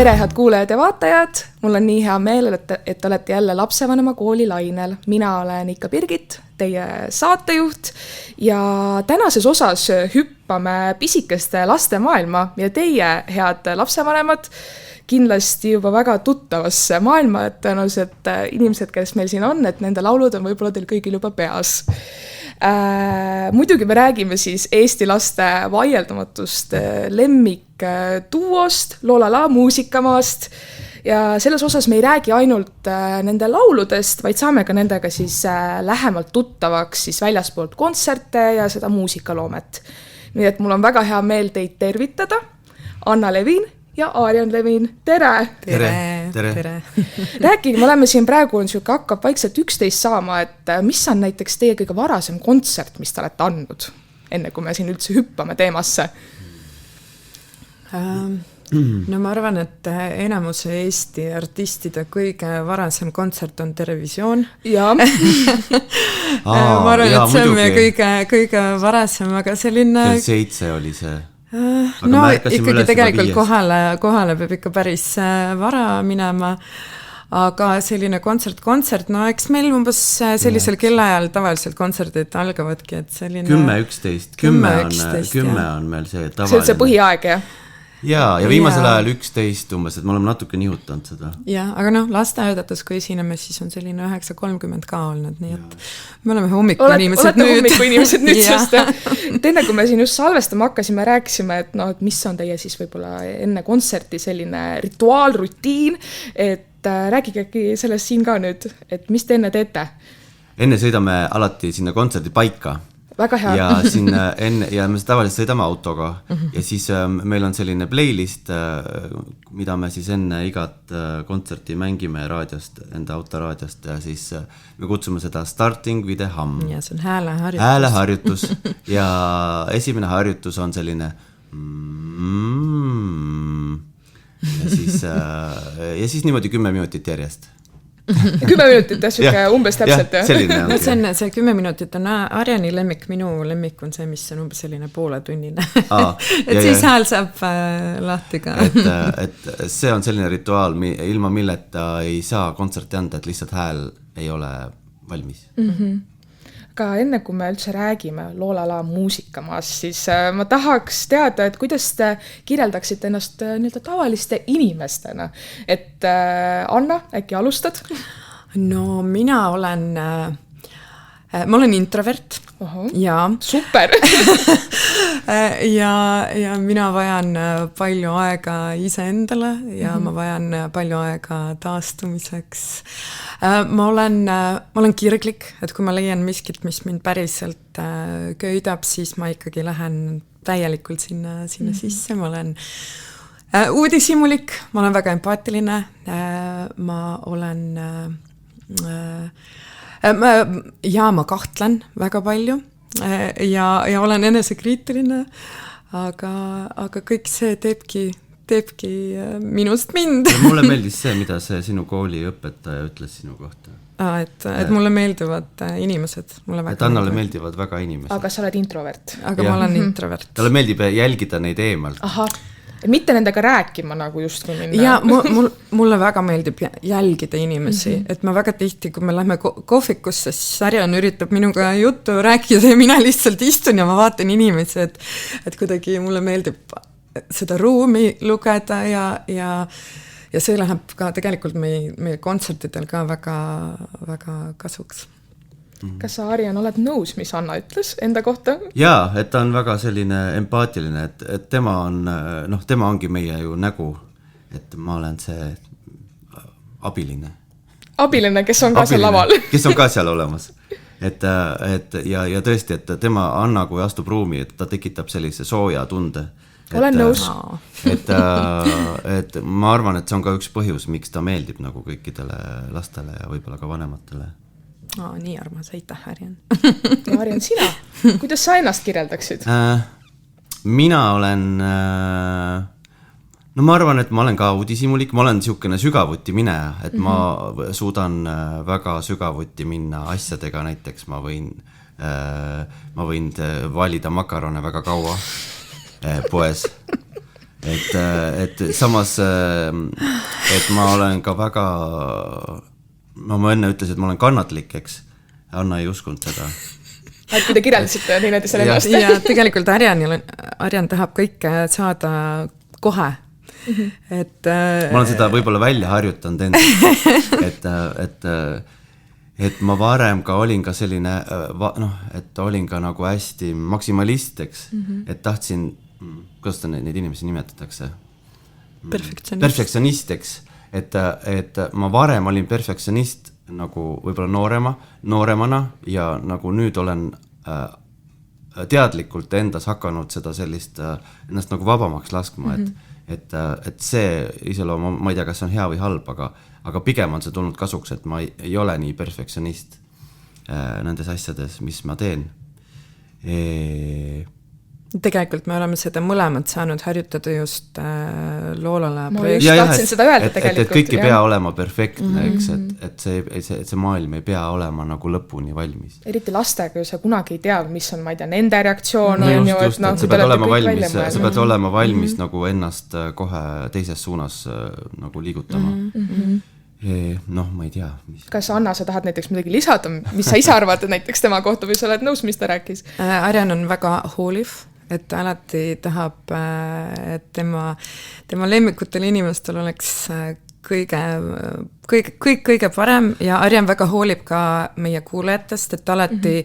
Tere, head kuulajad ja vaatajad! Mul on nii hea meel, et olete jälle lapsevanema kooli lainel. Mina olen ikka Birgit, teie saatejuht ja tänases osas hüppame pisikeste laste maailma ja teie, head lapsevanemad, kindlasti juba väga tuttavasse maailma, et tõenäoliselt inimesed, kes meil siin on, et nende laulud on võib-olla teil kõigil juba peas. Muidugi me räägime siis Eesti laste vaieldamatust lemmikduost, Loolala muusikamaast ja selles osas me ei räägi ainult nende lauludest, vaid saame ka nendega siis lähemalt tuttavaks siis väljaspoolt kontserte ja seda muusikaloomet. Nii et mul on väga hea meel teid tervitada, Anna Levin ja Arjan Levin, tere! Tere. Rääkige, me oleme siin praegu, hakkab vaikselt 11 saama, et mis on näiteks teie kõige varasem kontsert, mis te olete andnud, enne kui me siin üldse hüppame teemasse? No ma arvan, et enamus Eesti artistide kõige varasem kontsert on Terevisioon. Ja. Ma arvan, et see on meie kõige varasem, aga selline... Kell 7 oli see. No ikkagi tegelikult kohale peab ikka päris vara minema, aga selline kontsert, no eks meil umbes sellisel kellaajal tavaliselt kontserdid algavadki, et selline 10 on meil see tavaline. See on see põhiaeg, jah? Ja viimasel ajal 11 umbes, et me oleme natuke nihutanud seda. Ja, aga lasteaedates, kui esineme, siis on selline 9:30 ka olnud, nii et me oleme hommikuinimesed nüüd. Olete hommikuinimesed nüüd, sest enne kui me siin just salvestama hakkasime, rääkisime, et mis on teie siis võib-olla enne kontserti selline rituaal, rutiin, et räägigegi sellest siin ka nüüd, et mis te enne teete? Enne sõidame alati sinna kontserdi paika. Väga hea. Ja me tavaliselt sõidame autoga ja siis meil on selline playlist, mida me siis enne igat kontserti mängime raadiost, enda autoraadiost ja siis me kutsume seda Starting with a Hum. Ja see on hääleharjutus. Hääleharjutus ja esimene harjutus on selline ja siis niimoodi 10 minutit järjest. 10 minutit, siuke umbes täpselt. See 10 minutit on Arjani lemmik, minu lemmik on see, mis on umbes selline pooletunnine. Et siis hääl saab lahti ka. Et see on selline rituaal, ilma milleta ei saa kontserti anda, et lihtsalt hääl ei ole valmis. Aga enne kui me üldse räägime Loolala muusikamaast, siis ma tahaks teada, et kuidas te kirjeldaksite ennast tavaliste inimestena. Et Anna, äkki alustad? No mina olen introvert. Ja. Super! ja mina vajan palju aega iseendale ja ma vajan palju aega taastumiseks. Ma olen kirglik, et kui ma leian miskit, mis mind päriselt köidab, siis ma ikkagi lähen täielikult sinna sisse. Ma olen uudishimulik, ma olen väga empaatiline, ma olen... ma kahtlen väga palju ja olen enesekriitiline, aga kõik see teebki minust mind. Mulle meeldis see, mida see sinu kooli õpetaja ütles sinu kohta. Et mulle meeldivad inimesed. Et Annale meeldivad väga inimesed. Aga sa oled introvert. Aga ma olen introvert. Talle meeldib jälgida neid eemalt. Aha. Mitte nendega rääkima nagu just kui minna. Ja mulle väga meeldib jälgida inimesi, et ma väga tihti, kui me lähme kohvikusse, siis Arjan üritab minuga juttu rääkida ja mina lihtsalt istun ja ma vaatan inimesi, et kuidagi mulle meeldib seda ruumi lugeda ja see läheb ka tegelikult meie kontsertidel ka väga, väga kasuks. Kas sa, Arjan, oled nõus, mis Anna ütles enda kohta? Jaa, et ta on väga selline empaatiline, et tema ongi meie ju nägu, et ma olen see abiline. Abiline, kes on ka seal laval. Kes on ka seal olemas. Ja tõesti, et tema Anna, kui astub ruumi, et ta tekitab sellise sooja tunde. Olen nõus. Et ma arvan, et see on ka üks põhjus, miks ta meeldib nagu kõikidele lastele ja võib-olla ka vanematele. Nii armas, aitäh, Arjan. Ja Arjan, sina, kuidas sa ennast kirjeldaksid? Mina olen, ma arvan, et ma olen ka uudishimulik, ma olen niisugune sügavuti mineja, et ma suudan väga sügavuti minna asjadega, näiteks ma võin valida makarone väga kaua poes et samas, et ma olen ka väga, ma enne ütlesin, et ma olen kannatlik, eks. Anna ei uskunud seda. Et kui te kirjeldasite niimoodi selle ennast. Ja tegelikult Arjan tahab kõike saada kohe. Ma olen seda võib-olla välja harjutanud enda, et ma varem ka olin ka selline, et olin ka nagu hästi maksimalist, eks, et tahtsin, kuidas neid inimesi nimetatakse? Perfektsionist, eks, et ma varem olin perfektsionist nagu võib-olla nooremana ja nagu nüüd olen teadlikult endas hakanud seda sellist ennast nagu vabamaks laskma, et see iseloom, ma ei tea, kas see on hea või halb, aga pigem on see tulnud kasuks, et ma ei ole nii perfektsionist nendes asjades, mis ma teen. Tegelikult me oleme seda mõlemad saanud harjutada just Loolale ma just tahtsin seda öelda tegelikult. Et kõik ei pea olema perfektne, eks, et see maailm ei pea olema nagu lõpuni valmis. Eriti lastega ju sa kunagi ei tea, mis on, ma ei tea, nende reaktsioon on ju, et sa pead olema valmis nagu ennast kohe teises suunas nagu liigutama. Ma ei tea. Kas Anna, sa tahad näiteks midagi lisada, mis sa ise arvad, et näiteks tema kohta või sa oled nõus, mis ta rääkis? Arjan on väga hooliv, et alati tahab, et tema lemmikutel inimestel oleks kõige parem ja Arjan väga hoolib ka meie kuulajatest, et alati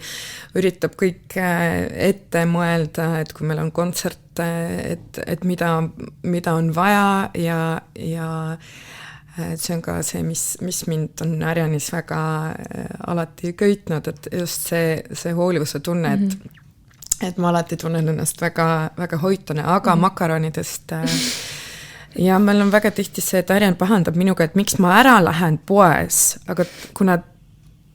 üritab kõik ette mõelda, et kui meil on kontsert, et mida on vaja ja see on ka see, mis mind on Arjanis väga alati köitnud, et just see hoolivuse tunne, et ma alati tunnen ennast väga, väga hoitune, aga makaronidest ja meil on väga tihti see, et Arjan pahandab minuga, et miks ma ära lähen poes, aga kuna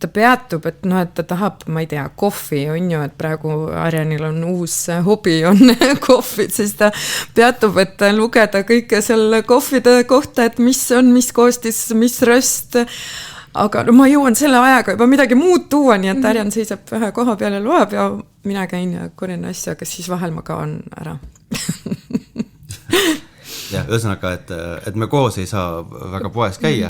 ta peatub, et et ta tahab, ma ei tea, kohvi on ju, et praegu Arjanil on uus hobi on kohvid, siis ta peatub, et lugeda kõike selle kohvide kohta, et mis on, mis koostis, mis röst, aga ma jõuan selle ajaga juba midagi muud tuua, nii et Arjan seisab ühe koha peal ja loeb ja mina käin ja korjan asja, aga siis vahel ma kaon ära. Ja, ühesõnaga, et me koos ei saa väga poes käia.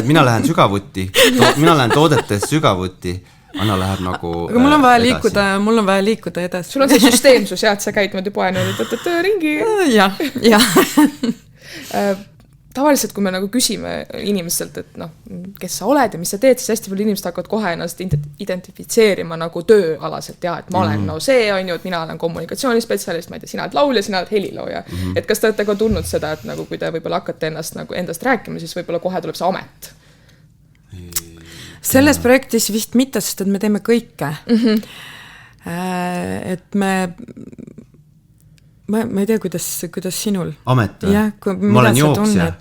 Mina lähen sügavuti, mina lähen toodetes sügavuti, Anna läheb nagu aga mul on vaja liikuda edasi. Sul on see süsteemsus, et sa käid mõnda poe ringi. Ja. Tavaliselt, kui me nagu küsime inimestelt, et kes sa oled ja mis sa teed, siis hästi palju inimesed hakkavad kohe ennast identifitseerima nagu tööalaselt ja, et ma olen see on ju, et mina olen kommunikatsioonispetsialist, ma ei tea, sina oled laulja, sina oled helilooja. Et kas te olete ka tulnud seda, et nagu, kui te võib-olla hakkate endast rääkima, siis võib-olla kohe tuleb see amet? Selles projektis vist mitte, sest et me teeme kõike. Et ma ei tea, kuidas sinul. Amet. Ja, ma olen jooksja.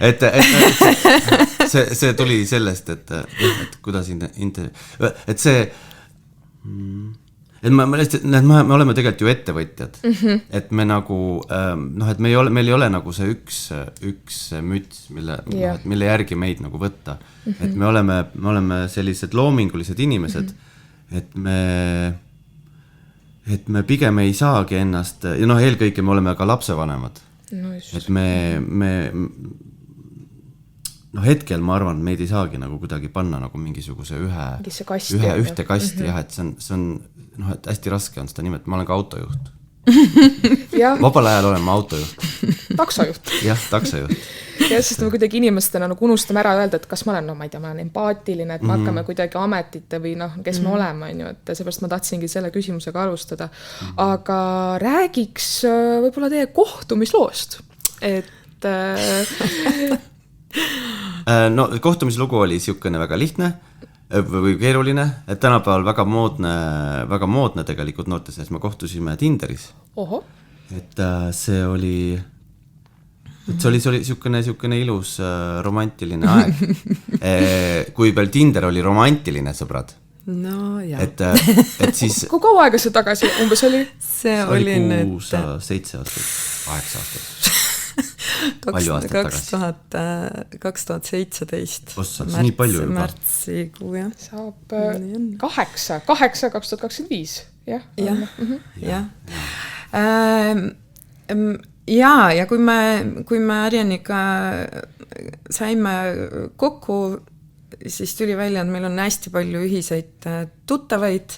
Et see tuli sellest, et kuidas et see et me oleme tegelikult ju ettevõtjad, et me nagu et meil ei ole nagu see üks müts, mille järgi meid nagu võtta, et me oleme sellised loomingulised inimesed, et me pigem ei saagi ennast, ja eelkõige me oleme ka lapsevanemad, et me hetkel ma arvan, et meid ei saagi nagu kuidagi panna nagu mingisuguse ühte kasti, jah, et see on et hästi raske on seda nimet, ma olen ka autojuht. Vabal ajal olen ma autojuht. Taksojuht. Jah, taksojuht. Ja sest me kuidagi inimestena unustame ära öelda, et kas ma olen, ma ei tea, ma olen empaatiline, et me hakkame kuidagi ametite või kes me oleme, et seepärast ma tahtsingi selle küsimusega alustada. Aga räägiks võib-olla teie kohtumisloost, et kohtumislugu oli siukene väga lihtne või keeruline, et tänapäeval väga moodne tegelikult noorte sees, me kohtusime Tinderis. Oho. Et see oli siukene ilus romantiline aeg. Kui veel Tinder oli romantiline, sõbrad. No jah. Et siis kui kaua aega see tagasi umbes oli? See oli 7 aastat, 8 aastat. 2017. Nii palju juba. Märtsikuu, jah. Saab 8, 2025, jah. Jah. Ja kui me Arjaniga saime kokku, siis tuli välja, et meil on hästi palju ühiseid tuttavaid.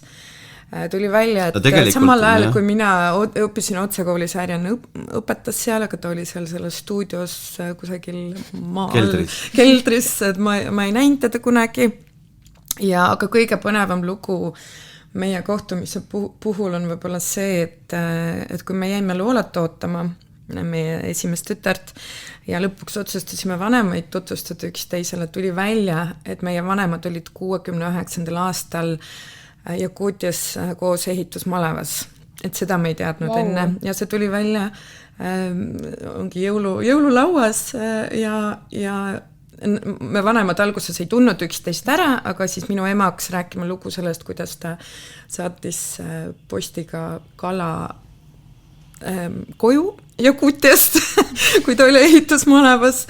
Tuli välja, et samal ajal, kui mina õppisin otsekoolis, Arjan õpetas seal, aga ta oli seal selles stuudios kusagil keldris, et ma ei näinud teda kunagi. Aga kõige põnevam lugu meie kohtumise puhul on võib-olla see, et kui me jäime Loolat ootama, meie esimest tütart, ja lõpuks otsustasime vanemaid tutvustada üksteisele, tuli välja, et meie vanemad olid 69. aastal Jakuutias koos ehitusmalevas, et seda me ei teadnud enne ja see tuli välja ongi jõululauas ja me vanemad alguses ei tundnud üksteist ära, aga siis minu ema hakkas rääkima lugu sellest, kuidas ta saatis postiga kala koju Jakuutiast, kui ta oli ehitusmalevas.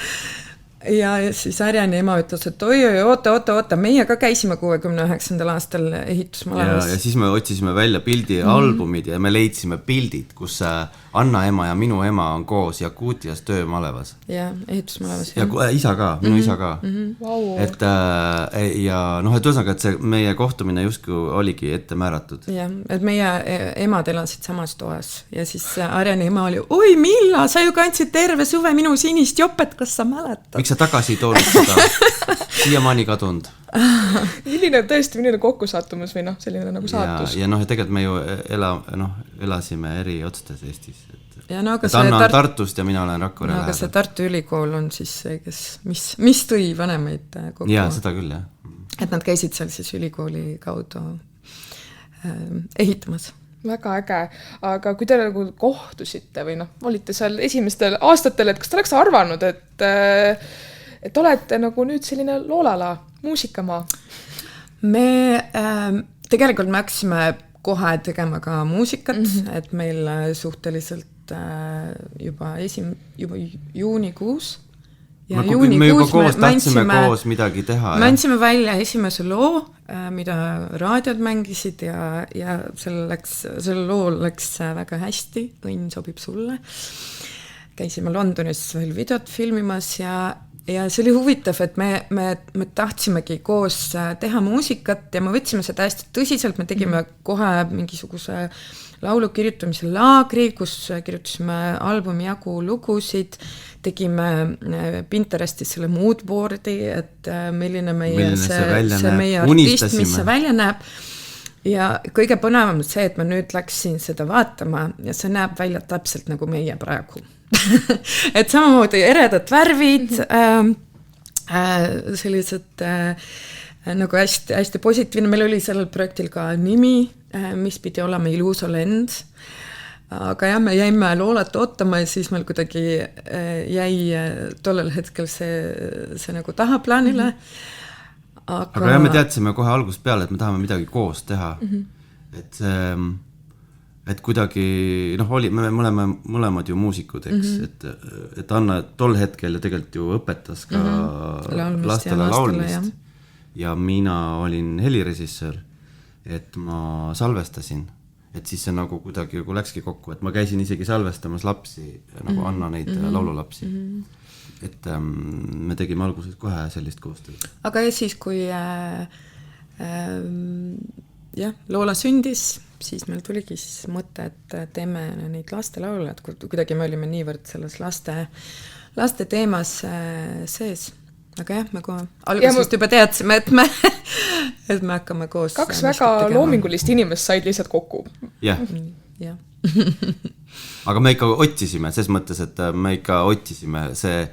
Ja siis Arjani ema ütles, et oota, meie ka käisime 69. aastal ehitusmalevas. Ja siis me otsisime välja pildialbumid ja me leidsime pildid, kus Anna ema ja minu ema on koos Jakuutias töömalevas. Ja ehitusmalevas. Ja isa ka, minu isa ka. Wow. Et ühesõnaga, et see meie kohtumine justkui oligi ette määratud. Ja, et meie emad elasid samas toas ja siis Arjani ema oli, oi Milla, sa ju kandsid terve suve minu sinist jopet, kas sa mäletad? Miks sa tagasi toonud seda? Siiamaani kadunud. milline kokkusattumus või selline nagu saatus. Ja tegelikult me ju elasime eri otstes Eestis. Ja aga et Anna on Tartust ja mina olen Rakvere lähedal. Aga see Tartu Ülikool on siis see, mis tõi vanemaid kokku. Ja, seda küll, jah. Et nad käisid seal siis ülikooli kaudu ehitamas. Väga äge, aga kui te nagu kohtusite või olite seal esimestel aastatel, et kas te oleks arvanud, et olete nagu nüüd selline Loolala muusikamaa? Me tegelikult me hakkasime kohe tegema ka muusikat, et meil suhteliselt juba juunikuus. Ja kui me juba koos tahtsime koos midagi teha. Me andsime välja esimese loo, mida raadiod mängisid ja selle lool läks väga hästi, Õnn sobib sulle. Käisime Londonis veel videot filmimas ja see oli huvitav, et me tahtsimegi koos teha muusikat ja me võtsime seda hästi tõsiselt, me tegime kohe mingisuguse laulu kirjutamise laagri, kus kirjutasime albumi jagu lugusid, tegime Pinterestis selle moodboardi, et milline see meie artist, mis see välja näeb. Ja kõige põnevam on see, et ma nüüd läksin seda vaatama ja see näeb välja täpselt nagu meie praegu. Et samamoodi eredad värvid, sellised nagu hästi positiivne. Meil oli sellel projektil ka nimi, mis pidi olema Iluuso lend. Aga jah, me jäime Loolat ootama ja siis meil kuidagi jäi tollel hetkel see nagu tahaplaanile. Aga jah, me teadsime kohe algusest peale, et me tahame midagi koos teha. Et kuidagi, me mõlemad ju muusikud, eks, et Anna tol hetkel tegelikult ju õpetas ka lastele laulmist. Ja mina olin helirežissöör, et ma salvestasin. Et siis see nagu kuidagi läkski kokku, et ma käisin isegi salvestamas lapsi, nagu Anna neid laululapsi. Et me tegime alguses kohe sellist koostööd. Aga siis, kui Loola sündis, siis meil tuligi siis mõte, et teeme neid lastelaule, et kuidagi me olime niivõrd selles laste teemas sees. Aga jah, me algusest juba teadsime, et me hakkame koos. Kaks väga loomingulist inimest said lihtsalt kokku. Jah. Aga me ikka otsisime, ses mõttes, et me ikka otsisime see,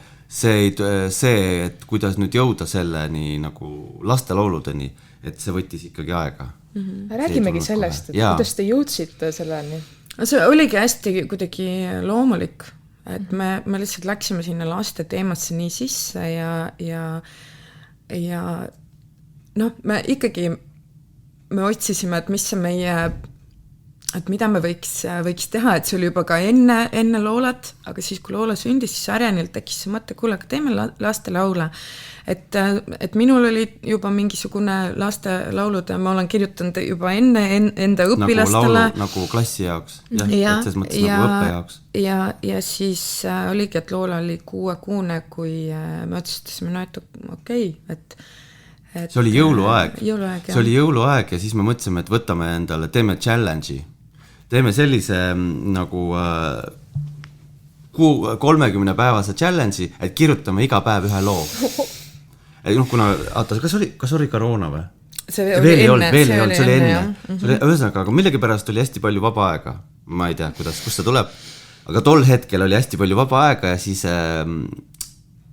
et kuidas nüüd jõuda selleni nagu lastelauludeni, et see võttis ikkagi aega. Räägimegi sellest, et kuidas te jõudsite selleni? See oligi hästi kuidagi loomulik. Et me lihtsalt läksime sinna laste teemasse nii sisse ja me ikkagi me otsisime, et mis see meie et mida me võiks teha, et see oli juba ka enne Loolat, aga siis, kui Loola sündis, siis Arjanil tekkis see mõte, kuule, aga teeme lastelaule. Et minul oli juba mingisugune lastelaulude, ma olen kirjutanud juba enda õpilastele. Nagu klassi jaoks, et selles mõttes nagu õppe jaoks. Ja siis oligi, et Loola oli 6-kuune, kui me otsustasime, et okei, et see oli jõuluaeg. See oli jõuluaeg ja siis me mõtlesime, et võtame endale, teeme challenge'i. Teeme sellise nagu 30-päevase challenge'i, et kirjutame iga päev ühe loo. Kuna, kas oli koroona või? See oli enne. See oli enne. Ühesõnaga, aga millegipärast oli hästi palju vaba aega. Ma ei tea, kust see tuleb. Aga tol hetkel oli hästi palju vaba aega ja siis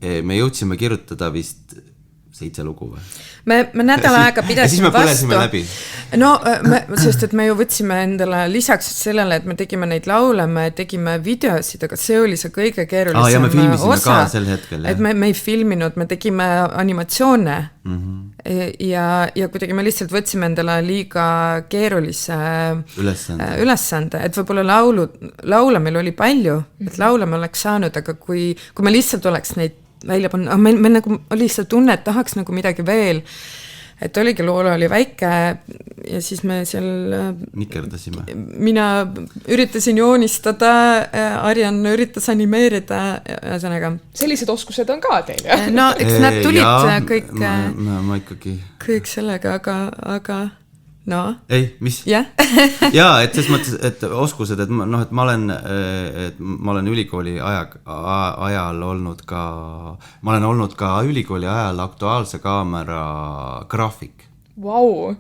me jõudsime kirjutada vist 7 lugu või? Me nädal aega pidasime vastu. Ja siis me põlesime läbi. No, sest et me ju võtsime endale lisaks sellele, et me tegime neid laule, me tegime videosid, aga see oli see kõige keerulisem osa. Ja me filmisime ka sel hetkel. Et me ei filminud, me tegime animatsioone ja kuidagi me lihtsalt võtsime endale liiga keerulise ülesande. Et võib-olla laule meil oli palju, et laule me oleks saanud, aga kui me lihtsalt oleks neid välja panna, meil nagu oli see tunne, et tahaks nagu midagi veel, et oligi, Loola oli väike ja siis me seal nikerdasime. Mina üritasin joonistada, Arjan üritas animeerida, ühesõnaga. Sellised oskused on ka teil, jah? No, eks nad tulid kõik ma ikkagi kõik sellega, aga no. Ei, mis? Jah. Jaa, et ses mõttes, et oskused, et ma olen ülikooli ajal olnud ka, ma olen olnud ka ülikooli ajal Aktuaalse Kaamera graafik. Vau!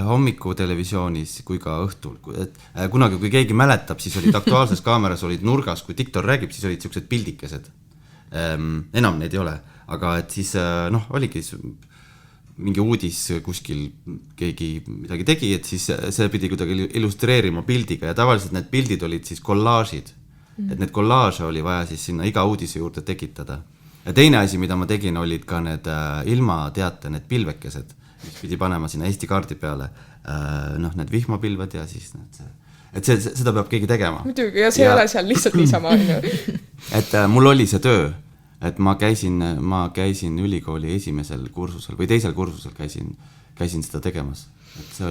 Hommiku televisioonis kui ka õhtul. Kunagi, kui keegi mäletab, siis olid Aktuaalses Kaameras olid nurgas, kui diktor räägib, siis olid siuksed pildikesed. Enam neid ei ole. Aga et siis, oligi mingi uudis kuskil keegi midagi tegi, et siis see pidi kuidagi illustreerima pildiga ja tavaliselt need pildid olid siis kollaažid. Et need kollaaže oli vaja siis sinna iga uudise juurde tekitada. Ja teine asi, mida ma tegin, olid ka need ilmateate, need pilvekesed, mis pidi panema sinna Eesti kaardi peale. Need vihmapilved ja siis et seda peab keegi tegema. Muidugi, ja see ei ole seal lihtsalt niisama. Et mul oli see töö. Et ma käisin ülikooli esimesel kursusel või teisel kursusel käisin seda tegemas. Et see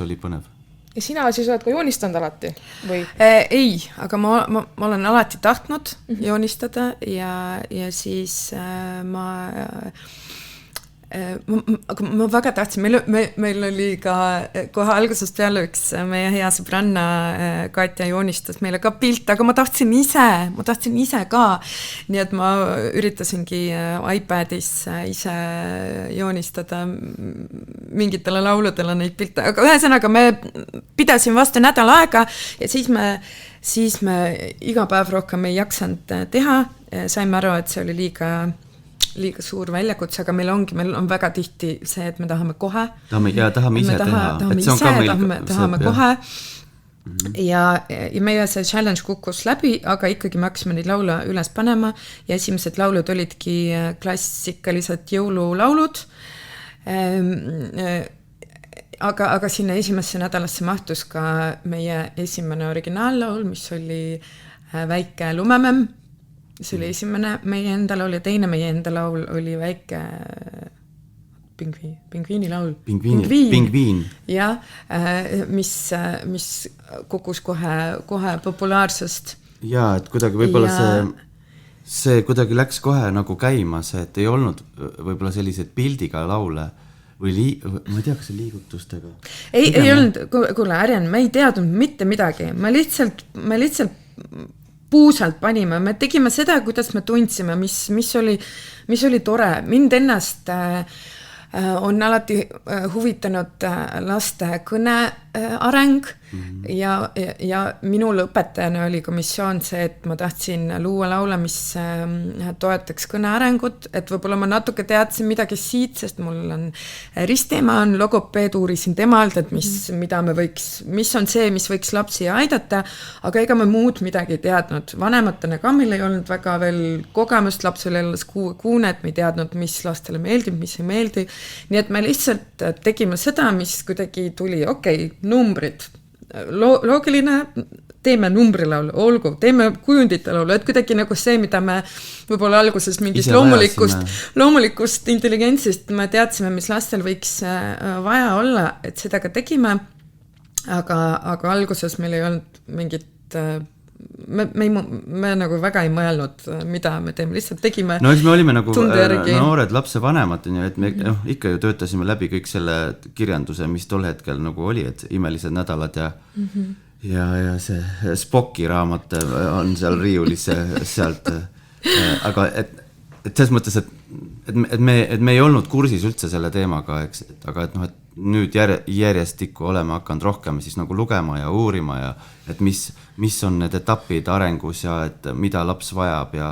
oli põnev. Ja sina siis oled ka joonistanud alati? Või? Ei, aga ma olen alati tahtnud joonistada ja siis aga ma väga tahtsin, meil oli ka kohe algusest peale üks meie hea sõbranna Katja joonistas meile ka pilt, aga ma tahtsin ise ka, nii et ma üritasingi iPadis ise joonistada mingitele lauludele neid pilte, aga ühesõnaga me pidasime vastu nädal aega ja siis me iga päev rohkem ei jaksanud teha, saime aru, et see oli liiga suur väljakutse, aga meil on väga tihti see, et me tahame kohe. Tahame ise teha. Tahame kohe. Ja meie see challenge kukkus läbi, aga ikkagi me hakkasime neid laule üles panema ja esimesed laulud olidki klassikalised jõululaulud. Aga sinna esimesse nädalasse mahtus ka meie esimene originaallaul, mis oli Väike lumememm. See oli esimene meie enda laul ja teine meie enda laul oli Väike pingviini laul. Pingviin. Ja, mis kukkus kohe populaarsust. Ja, et kuidagi võib-olla see kuidagi läks kohe nagu käima, see, et ei olnud võib-olla sellised pildiga laule või ma ei tea, kas see liigutustega. Ei olnud, kuule, Arjan, me ei teadnud mitte midagi. Me lihtsalt puusalt panime, me tegime seda, kuidas me tundsime, mis oli tore. Mind ennast on alati huvitanud laste kõne areng ja minul õpetajana oli ka missioon see, et ma tahtsin luua laule, mis toetaks kõne arengut, et võib-olla ma natuke teadsin midagi siit, sest mul on ristema, on logopeed, uurisin temalt, et mis on see, mis võiks lapsi aidata, aga ega me muud midagi teadnud. Vanematena ka meil ei olnud väga veel kogemust, laps oli alles 6-kuune, et me ei teadnud, mis lastele meeldib, mis ei meeldi. Nii et me lihtsalt tegime seda, mis kuidagi tuli, numbrid. loogiline, teeme numbrilaulu, olgu, teeme kujundite laulu, et kuidagi nagu see, mida me võib-olla alguses mingist loomulikust intelligentsist me teadsime, mis lastel võiks vaja olla, et seda ka tegime, aga alguses meil ei olnud mingit me nagu väga ei mõelnud, mida me teeme, lihtsalt tegime. No eks me olime nagu noored lapsevanemad, et me ikka ju töötasime läbi kõik selle kirjanduse, mis tol hetkel nagu oli, et Imelised nädalad ja see Spocki raamat on seal riiulis sealt. Aga et selles mõttes, et me ei olnud kursis üldse selle teemaga, eks, aga et nüüd järjestikku oleme hakanud rohkem siis nagu lugema ja uurima ja et mis on need etapid arengus ja et mida laps vajab ja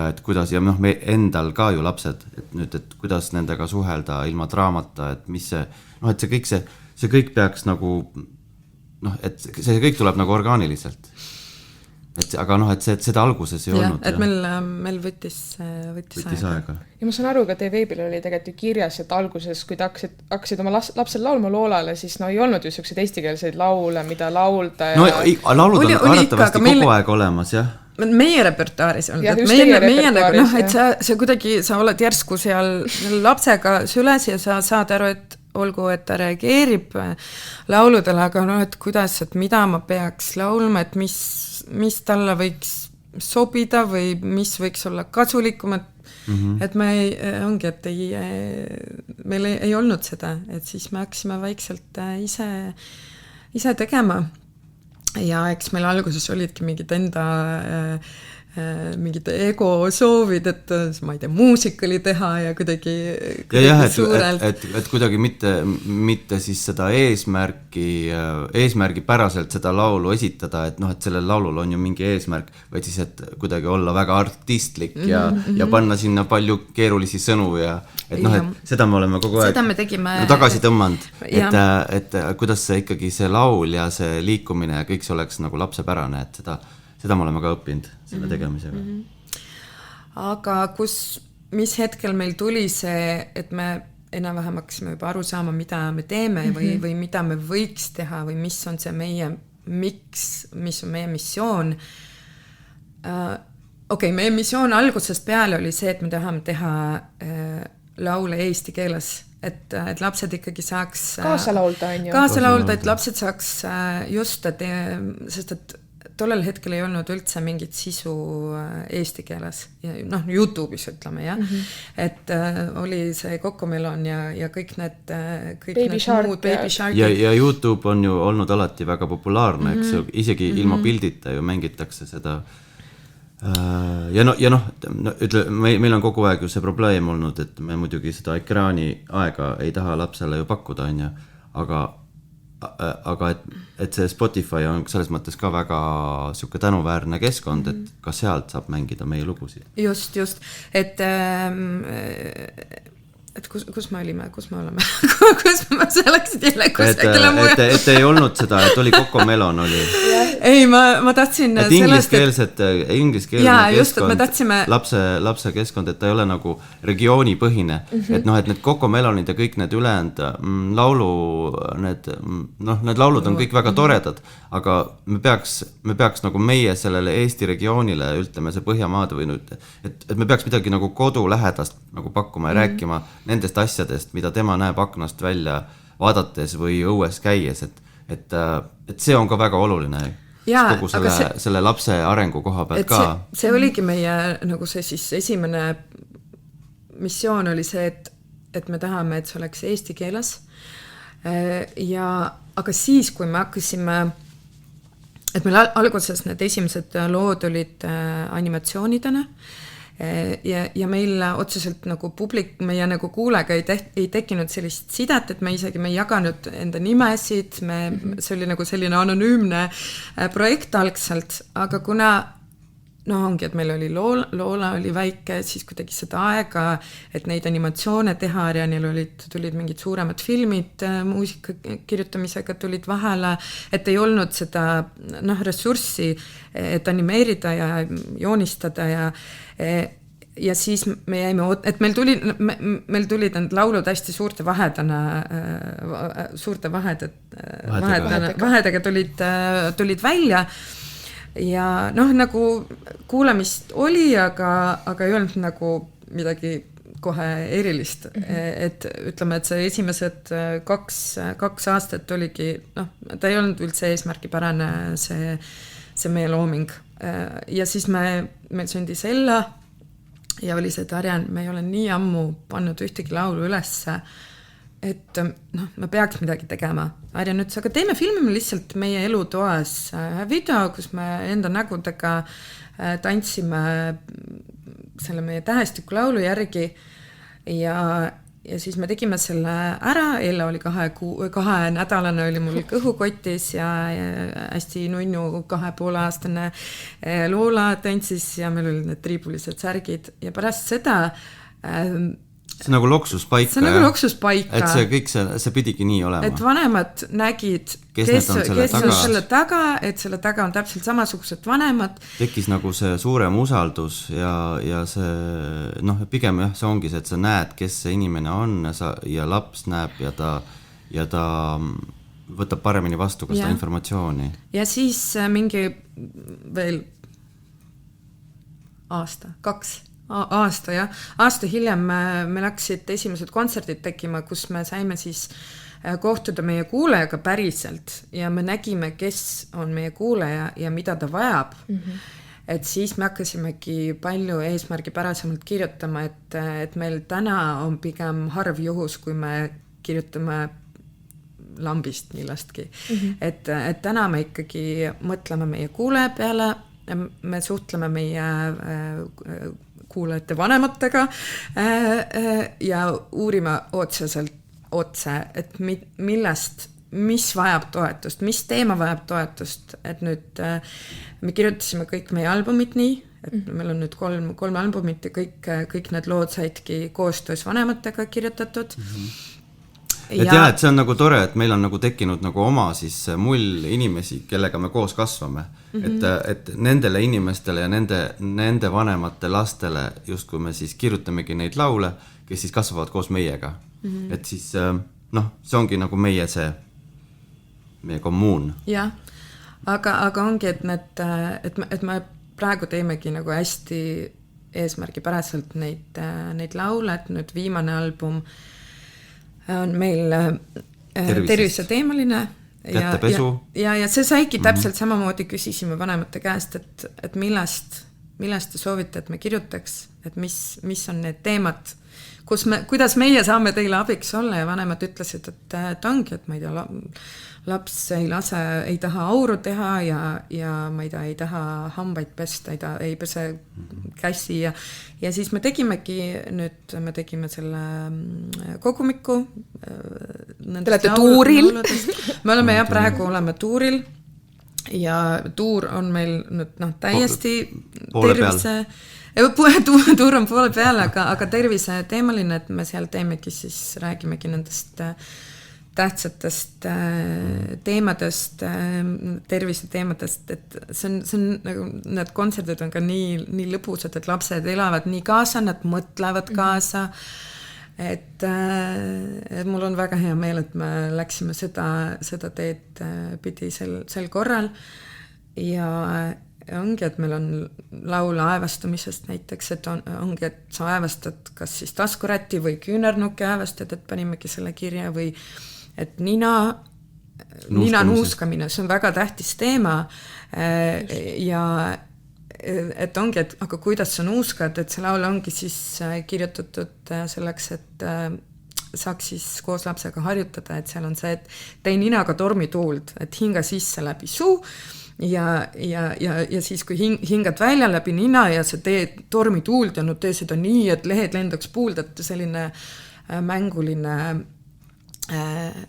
et kuidas ja me endal ka ju lapsed, et kuidas nendega suhelda ilma draamata, et mis see, et see kõik peaks nagu et see kõik tuleb nagu orgaaniliselt. Aga et seda alguses ei olnud. Et meil võttis aega. Ja ma saan aru, ka teie veebil oli tegelikult ju kirjas, et alguses, kui te hakkasid oma lapsel laulma Loolale, siis ei olnud ju selliseid eestikeelseid laule, mida laulda. Laulud on arvatavasti kogu aeg olemas, jah. Meie repertuaaris olnud, et meie nagu, et sa kuidagi, sa oled järsku seal lapsega süles ja sa saad aru, et olgu, et ta reageerib lauludele, aga et kuidas, et mida ma peaks laulma, et mis talle võiks sobida või mis võiks olla kasulikum, et me ongi, et meil ei olnud seda, et siis me hakkasime vaikselt ise tegema ja eks meil alguses olidki mingid enda mingid ego soovid, et ma ei tea, muusikali teha ja kuidagi suurelt. Et kuidagi mitte siis seda eesmärgi päraselt seda laulu esitada, et sellel laulul on ju mingi eesmärk, vaid siis, et kuidagi olla väga artistlik ja panna sinna palju keerulisi sõnu ja et et seda me oleme kogu aeg tagasi tõmmanud, et kuidas see ikkagi see laul ja see liikumine ja kõik see oleks nagu lapsepärane, et seda me oleme ka õppinud selle tegemisega. Aga mis hetkel meil tuli see, et me enam-vähem hakkasime juba aru saama, mida me teeme või mida me võiks teha või mis on see meie mis on meie missioon. Meie missioon algusest peale oli see, et me tahame teha laule eesti keeles, et lapsed ikkagi saaks kaasa laulda, on ju. Kaasa laulda, et lapsed saaks just, sest et tollel hetkel ei olnud üldse mingit sisu eesti keeles ja YouTube'is ütleme, jah. Et oli see Cocomelon ja kõik need Baby Shark ja YouTube on ju olnud alati väga populaarne, eks isegi ilma pildita ju mängitakse seda ütle, meil on kogu aeg ju see probleem olnud, et me muidugi seda ekraani aega ei taha lapsele ju pakkuda, on ju, aga et see Spotify on selles mõttes ka väga siuke tänuväärne keskkond, et ka sealt saab mängida meie lugusid. Just, et kus me olime, kus me oleme, kus me läksid jälle kusagile mujale. Et ei olnud seda, et oli Cocomelon oli. Ei, ma tahtsin et ingliskeelne keskkond, lapse keskkond, et ta ei ole nagu regioonipõhine, et need Cocomelonid ja kõik need ülejäänud need laulud on kõik väga toredad, aga me peaks nagu meie sellele Eesti regioonile, ütleme see Põhjamaad või nüüd, et me peaks midagi nagu kodulähedast nagu pakkuma ja rääkima nendest asjadest, mida tema näeb aknast välja vaadates või õues käies, et see on ka väga oluline kogu selle lapse arengu koha pealt ka. See oligi meie nagu see siis esimene missioon oli see, et me tahame, et see oleks eesti keeles. Aga siis, kui me hakkasime, et meil alguses need esimesed lood olid animatsioonidena, ja meil otseselt nagu meie nagu kuulega ei tekkinud sellist sidet, et me ei jaganud enda nimesid, see oli nagu selline anonüümne projekt algselt, aga kuna ongi, et meil oli Loola oli väike, siis kuidagi seda aega, et neid animatsioone teha ja neil tulid mingid suuremad filmid muusika kirjutamisega tulid vahele, et ei olnud seda ressurssi, et animeerida ja joonistada ja ja siis me jäime, et meil tulid need laulud hästi suurte vahedega tulid välja ja noh, nagu kuulamist oli, aga ei olnud nagu midagi kohe erilist, et ütleme, et see esimesed kaks aastat oligi, noh, ta ei olnud üldse eesmärgipärane see meie looming ja siis meil sündis Ella ja oli see, et Arjan, me ei ole nii ammu pannud ühtegi laulu ülesse, et noh, me peaks midagi tegema. Arjan ütles, aga teeme filmime lihtsalt meie elutoas video, kus me enda nägudega tantsime selle meie tähestiku laulu järgi ja siis me tegime selle ära, Ella oli 2-nädalane oli mul kõhukotis ja hästi nunnu 2,5-aastane Loola tantsis ja meil olid need triibulised särgid ja pärast seda see nagu loksuspaika. See nagu loksuspaika. Et see kõik, see pidigi nii olema. Et vanemad nägid, kes on selle taga, et selle taga on täpselt samasugused vanemad. Tekkis nagu see suurem usaldus ja see, noh, pigem jah, see ongi see, et sa näed, kes see inimene on ja laps näeb ja ta võtab paremini vastu ka seda informatsiooni. Ja siis mingi veel aasta hiljem me läksid esimesed kontserdid tekkima, kus me saime siis kohtuda meie kuulajaga päriselt ja me nägime, kes on meie kuulaja ja mida ta vajab. Et siis me hakkasimegi palju eesmärgipärasemalt kirjutama, et meil täna on pigem harv juhus, kui me kirjutame lambist millestki. Et täna me ikkagi mõtleme meie kuulaja peale, me suhtleme meie kuulajate vanematega ja uurime otse, et mis vajab toetust, mis teema vajab toetust, et nüüd me kirjutasime kõik meie albumid nii, et meil on nüüd kolm albumit ja kõik need lood saidki koostöös vanematega kirjutatud. Et jah, et see on nagu tore, et meil on nagu tekkinud nagu oma siis mull inimesi, kellega me koos kasvame. Et nendele inimestele ja nende vanemate lastele, just kui me siis kirjutamegi neid laule, kes siis kasvavad koos meiega. Et siis, noh, see ongi nagu meie kommuun. Jah, aga ongi, et me praegu teemegi nagu hästi eesmärgipäraselt neid laule, et nüüd viimane album on meil tervise teemaline kätepesu. Ja see saigi täpselt samamoodi küsisime vanemate käest, et millest te soovite, et me kirjutaks, et mis on need teemad, kuidas meie saame teile abiks olla ja vanemad ütlesid, et ongi, et ma ei tea, laps ei taha auru teha ja ma ei tea, ei taha hambaid pesta, ei pese käsi ja siis me tegimegi selle kogumiku. Te olete tuuril? Me oleme praegu oleme tuuril ja tuur on meil nüüd täiesti tervise... Tuur on poole peale, aga tervise teemaline, et me seal teemegi siis, räägimegi nendest tähtsatest teemadest, tervise teemadest, et see on nagu, need kontserdid on ka nii lõbusad, et lapsed elavad nii kaasa, nad mõtlevad kaasa, et mul on väga hea meel, et me läksime seda teed pidi sel korral ja ongi, et meil on laul aevastumisest näiteks, et ongi, et sa aevastad kas siis taskurätti või küünarnuki aevastad, et panimegi selle kirja või et nina nuuskamine, see on väga tähtis teema ja et ongi, et aga kuidas sa nuuskad, et see laul ongi siis kirjutatud selleks, et saaks siis koos lapsega harjutada, et seal on see, et tee ninaga tormituuld, et hinga sisse läbi suu ja siis kui hingad välja läbi nina ja sa teed tormituuld ja tee seda nii, et lehed lendaks puuld, et selline mänguline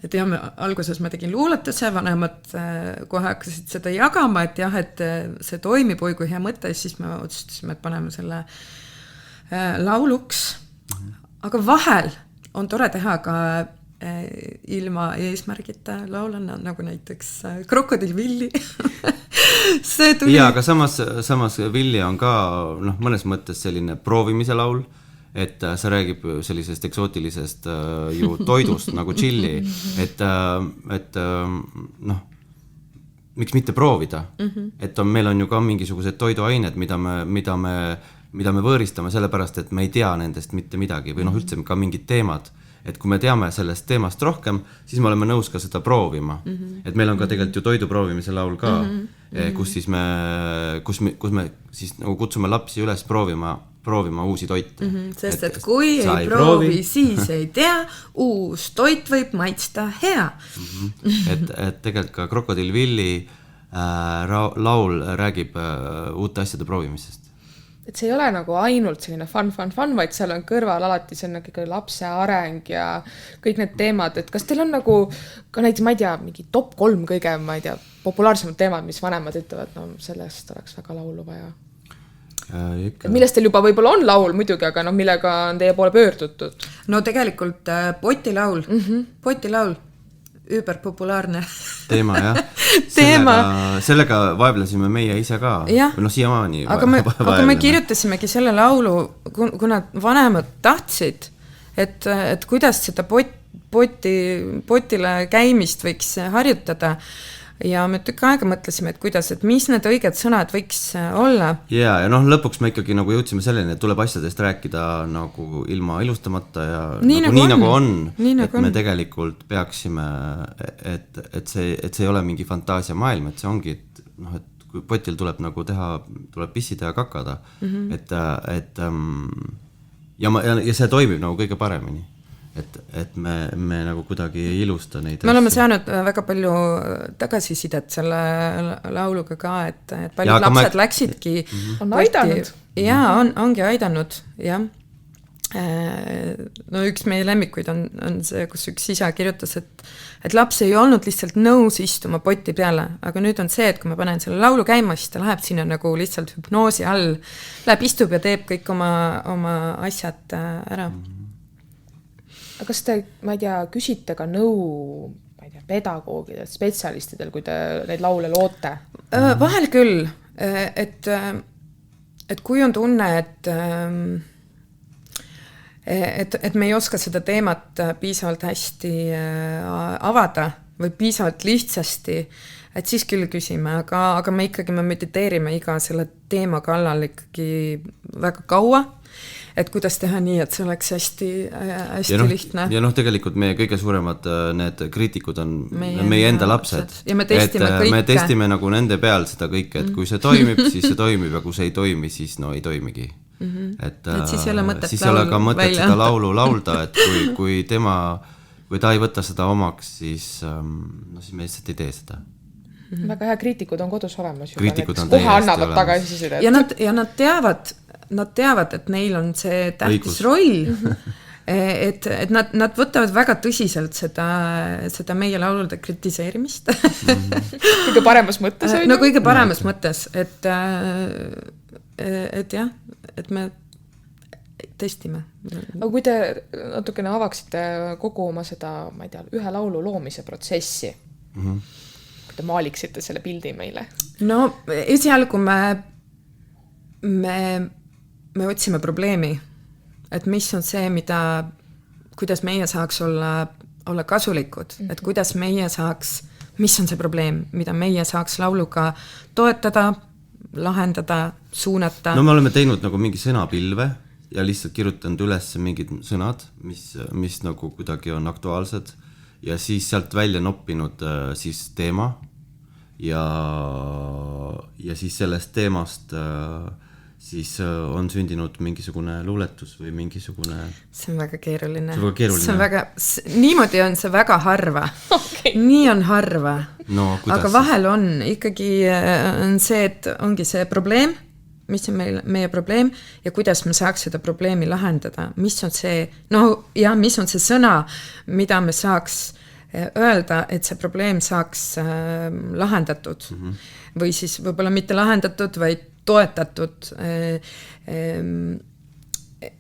teame, alguses ma tegin luuletuse, vanemad kohe hakkasid seda jagama, et jah, et see toimib, oi kui hea mõte, siis me otsustasime, et paneme selle lauluks. Aga vahel on tore teha ka ilma eesmärgita laulana, nagu näiteks Krokodil Villi. see tuli... Ja, aga samas Villi on ka mõnes mõttes selline proovimise laul, et sa räägib sellisest eksootilisest ju toidust nagu chili, et miks mitte proovida, et meil on ju ka mingisugused toiduained, mida me võõristame sellepärast, et me ei tea nendest mitte midagi või üldse ka mingid teemad, et kui me teame sellest teemast rohkem, siis me oleme nõus ka seda proovima. Et meil on ka tegelikult ju toidu proovimise laul ka, kus me siis nagu kutsume lapsi üles proovima uusi toite. Sest et kui ei proovi, siis ei tea, uus toit võib maitsta hea. Et tegelikult ka Krokodill Villi laul räägib uute asjade proovimisest. Et see ei ole nagu ainult selline fun, vaid seal on kõrval alati see on lapse areng ja kõik need teemad, et kas teil on nagu ka näiteks, ma ei tea, mingi top 3 kõige, ma ei tea, populaarsemad teemad, mis vanemad ütlevad, sellest oleks väga laulu vaja. Millest teil juba võib-olla on laul muidugi, aga millega on teie poole pöördutud? No tegelikult potilaul, potilaul, üüberpopulaarne teema, jah. Sellega vaevlesime meie ise ka. Siiamaani. Aga me kirjutasimegi selle laulu, kuna vanemad tahtsid, et kuidas seda potile käimist võiks harjutada. Ja me tükk aega mõtlesime, et mis need õiged sõnad võiks olla. Ja lõpuks me ikkagi nagu jõudsime selleni, et tuleb asjadest rääkida nagu ilma ilustamata ja nii nagu on. Et me tegelikult peaksime, et see ei ole mingi fantaasia maailm, et see ongi, et kui potil tuleb nagu tuleb pissida ja kakada. Ja see toimib nagu kõige paremini. Et me nagu kuidagi ei ilusta neid. Me oleme saanud väga palju tagasisidet selle lauluga ka, et paljud lapsed läksidki. On aidanud. Jaa, ongi aidanud, jah. Üks meie lemmikuid on see, kus üks isa kirjutas, et laps ei olnud lihtsalt nõus istuma poti peale, aga nüüd on see, et kui ma panen selle laulu käima, siis ta läheb sinna nagu lihtsalt hüpnoosi all, läheb istub ja teeb kõik oma asjad ära. Aga kas te, ma ei tea, küsite ka nõu, ma ei tea, pedagoogidelt, spetsialistidel, kui te neid laule loote? Vahel küll, et kui on tunne, et me ei oska seda teemat piisavalt hästi avada või piisavalt lihtsasti, et siis küll küsime, aga me mediteerime iga selle teema kallal ikkagi väga kaua. Et kuidas teha nii, et see oleks hästi lihtne. Ja tegelikult meie kõige suuremad need kriitikud on meie enda lapsed. Ja me testime kõike. Me testime nagu nende peal seda kõike, et kui see toimib, siis see toimib ja kui see ei toimi, siis ei toimigi. Et siis ei ole mõtet siis ei ole ka mõtet seda laulu laulda, et kui ta ei võta seda omaks, siis me lihtsalt ei tee seda. Väga hea, kriitikud on kodus olemas. Kriitikud on kohe annavad tagasisidet. Ja nad teavad, et neil on see tähtis roll, et nad võtavad väga tõsiselt seda meie laulude kritiseerimist. Kõige paremas mõttes. No kõige paremas mõttes, et jah, et me testime. Aga kui te natukene avaksite kogu oma seda, ma ei tea, ühe laulu loomise protsessi, kui te maaliksite selle pildi meile? No esialgu me otsime probleemi, et mis on see, kuidas meie saaks olla kasulikud, et kuidas meie saaks, mis on see probleem, mida meie saaks lauluga toetada, lahendada, suunata. No me oleme teinud nagu mingi sõnapilve ja lihtsalt kirjutanud üles mingid sõnad, mis nagu kuidagi on aktuaalsed ja siis sealt välja noppinud siis teema ja siis sellest teemast siis on sündinud mingisugune luuletus või mingisugune... See on väga keeruline. See on väga... Niimoodi on see väga harva. Okay. Nii on harva. No, aga vahel on ikkagi on see, et ongi see probleem, mis on meie probleem ja kuidas me saaks seda probleemi lahendada. Mis on see, mis on see sõna, mida me saaks öelda, et see probleem saaks lahendatud. Või siis võib-olla mitte lahendatud, vaid toetatud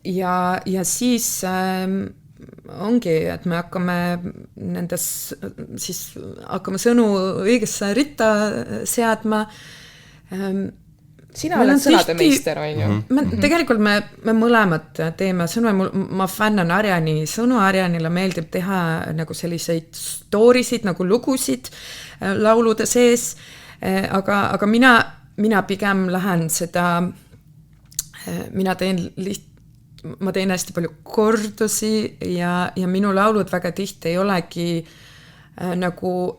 ja siis ongi, et me hakkame hakkame sõnu õigesse ritta seadma Sina oled sõnade meister, on ju? Tegelikult me mõlemad teeme sõnu, ma fännan Arjani sõnu, Arjanile meeldib teha nagu selliseid storysid, nagu lugusid laulude sees, aga mina pigem lähen seda, ma teen hästi palju kordusi ja minu laulud väga tihti ei olegi nagu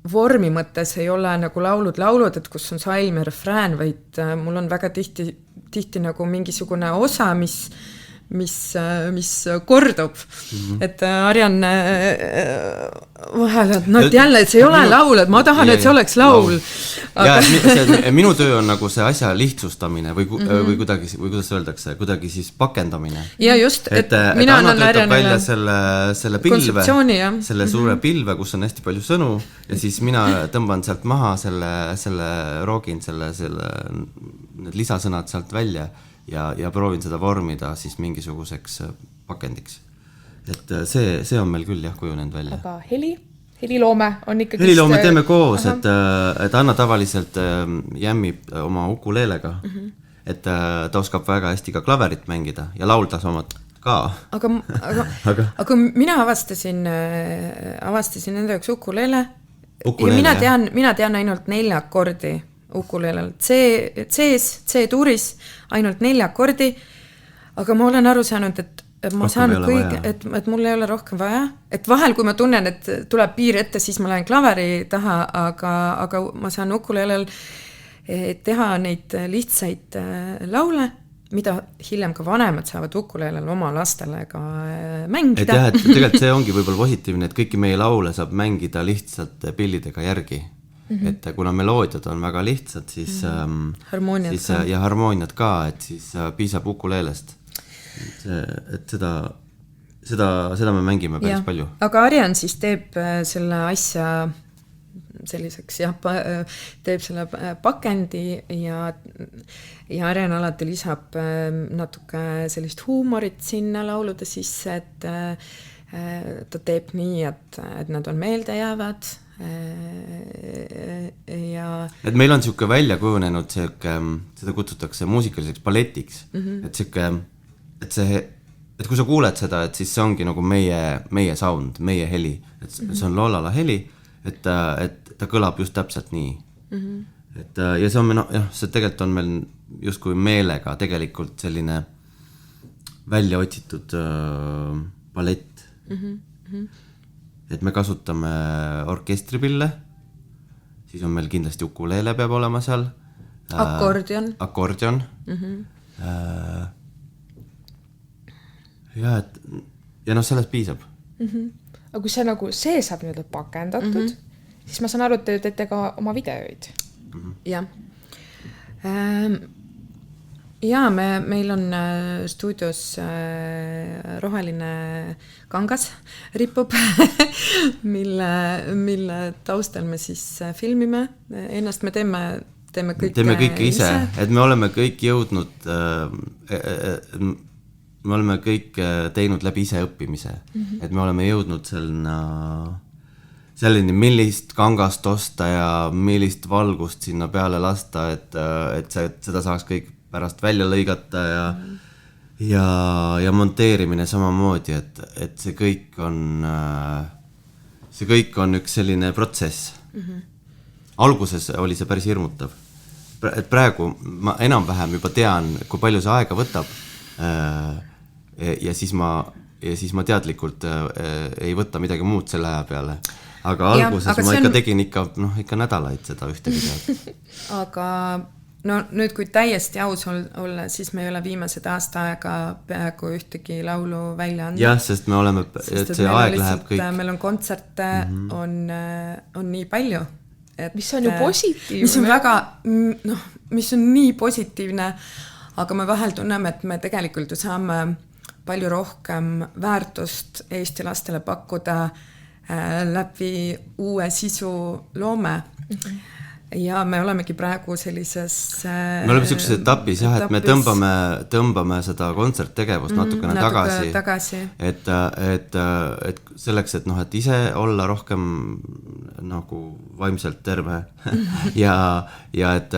vormi mõttes ei ole nagu laulud, et kus on salm ja refrään, vaid mul on väga tihti nagu mingisugune osa, mis kordub. Et Arjan vahel, et jälle, et see ei ole laul, et ma tahan, et see oleks laul. Minu töö on nagu see asja lihtsustamine või kuidagi, või kuidas öeldakse, kuidagi siis pakendamine. Ja just, et mina annan Arjanile selle pilve, selle suure pilve, kus on hästi palju sõnu ja siis mina tõmban sealt maha selle roogin, need lisasõnad sealt välja ja proovin seda vormida siis mingisuguseks pakendiks. Et see on meil küll jah kujunenud välja. Aga heliloome on ikkagi... Heliloome teeme koos, et Anna tavaliselt jämmib oma ukuleelega, et ta oskab väga hästi ka klaverit mängida ja lauldas omad ka. Aga mina avastasin enda jaoks ukuleele ja mina tean ainult 4 akordi ukulelel. C-tuuris ainult 4 akordi, aga ma olen aru saanud, et ma saan et mul ei ole rohkem vaja. Et vahel, kui ma tunnen, et tuleb piir ette, siis ma lähen klaveri taha, aga ma saan ukulelel teha neid lihtsaid laule, mida hiljem ka vanemad saavad ukulelel oma lastele ka mängida. Et jah, et tegelikult see ongi võib-olla positiivne, et kõiki meie laule saab mängida lihtsalt pillidega järgi. Et kuna meloodiad on väga lihtsad, siis ja harmooniad ka, et siis piisab ukuleelest. Et seda me mängime päris palju. Aga Arjan siis teeb selle asja selliseks, teeb selle pakendi ja Arjan alati lisab natuke sellist huumorit sinna laulude sisse, et ta teeb nii, et nad on meelde jäävad. Et meil on siuke välja kujunenud seda kutsutakse muusikaliseks balletiks, et kui sa kuuled seda, et siis see ongi nagu meie sound, meie heli, et see on loolala heli, et ta kõlab just täpselt nii. Et ja see on see tegelikult on meil justkui meelega tegelikult selline välja otsitud ballett. Et me kasutame orkestripille, siis on meil kindlasti ukuleele peab olema seal. Akordion. Ja sellest piisab. Aga kui see saab nüüd pakendatud, siis ma saan aru, et te teete ka oma videoid. Jah. Ja meil on stuudios roheline kangas ripub, mille taustal me siis filmime. Ennast me teeme kõike ise, et me oleme kõik jõudnud, me oleme kõik teinud läbi ise õppimise, et me oleme jõudnud selline, millist kangast osta ja millist valgust sinna peale lasta, et seda saaks kõik pärast välja lõigata ja monteerimine samamoodi, et see kõik on üks selline protsess. Alguses oli see päris hirmutav. Et praegu ma enam-vähem juba tean, kui palju see aega võtab ja siis ma teadlikult ei võta midagi muud selle aja peale. Aga alguses ma ikka tegin ikka nädalaid seda ühte videot. Aga nüüd, kui täiesti aus olla, siis me ei ole viimased aasta aega peaaegu ühtegi laulu välja andnud. Jah, sest me oleme, et see aeg läheb kõik. Meil on kontserte, on nii palju. Mis on ju positiivne. Mis on väga, mis on nii positiivne, aga me vahel tunneme, et me tegelikult ju saame palju rohkem väärtust Eesti lastele pakkuda läbi uue sisu loome. ja me olemegi praegu sellises me oleme sellises etapis jah, et me tõmbame seda kontserttegevust natukene tagasi. Et selleks, et et ise olla rohkem nagu vaimselt terve ja et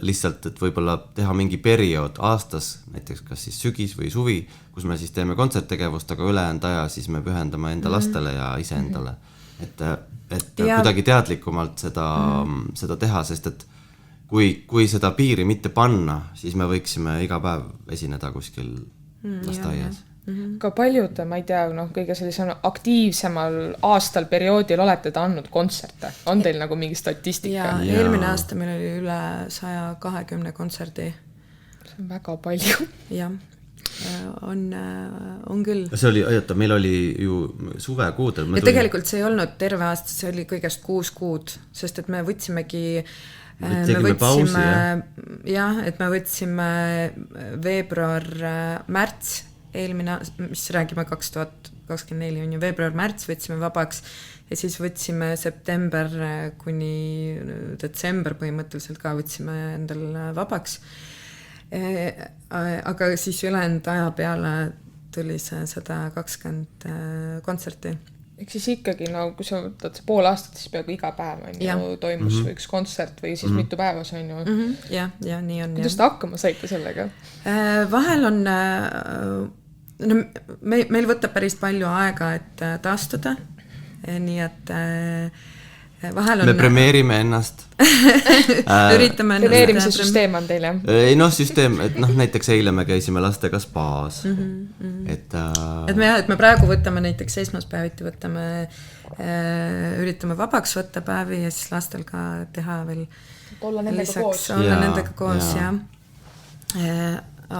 lihtsalt, et võib-olla teha mingi periood aastas, näiteks kas siis sügis või suvi, kus me siis teeme kontserttegevust, aga ülejäänud aja siis me pühendame enda lastele ja iseendale. Et kuidagi teadlikumalt seda teha, sest et kui seda piiri mitte panna, siis me võiksime iga päev esineda kuskil lasteaias. Ka paljud, ma ei tea, kõige sellisem aktiivsemal aastal perioodil olete ta andnud kontserte. On teil nagu mingi statistika? Ja eelmine aasta meil oli üle 120 kontserdi. See on väga palju. Jah. On küll. See oli, meil oli ju suvekuudel. Ja tegelikult see ei olnud terve aasta, see oli kõigest 6 kuud, sest et me võtsimegi pausi, et me võtsime veebruar-märts eelmine, mis räägime 2024 on ju, veebruar-märts võtsime vabaks ja siis võtsime september kuni detsember põhimõtteliselt ka võtsime endal vabaks. Aga siis ülejäänud aja peale tuli see 120 kontserti. Ehk siis ikkagi, kui sa võtad pool aastat, siis peaaegu iga päev toimus üks kontsert või siis mitu päevas on ju. Ja, nii on. Kuidas te hakkama saite sellega? Vahel on, meil võtab päris palju aega, et taastuda, nii et vahel on... Me premeerime ennast. Üritame ennast... Premeerimise süsteem on teil, jah? Ei, süsteem, et näiteks eile me käisime lastega spaas. Et me praegu võtame näiteks esmaspäeviti, üritame vabaks võtta päevi ja siis lastel ka teha veel olla nendega koos, jah.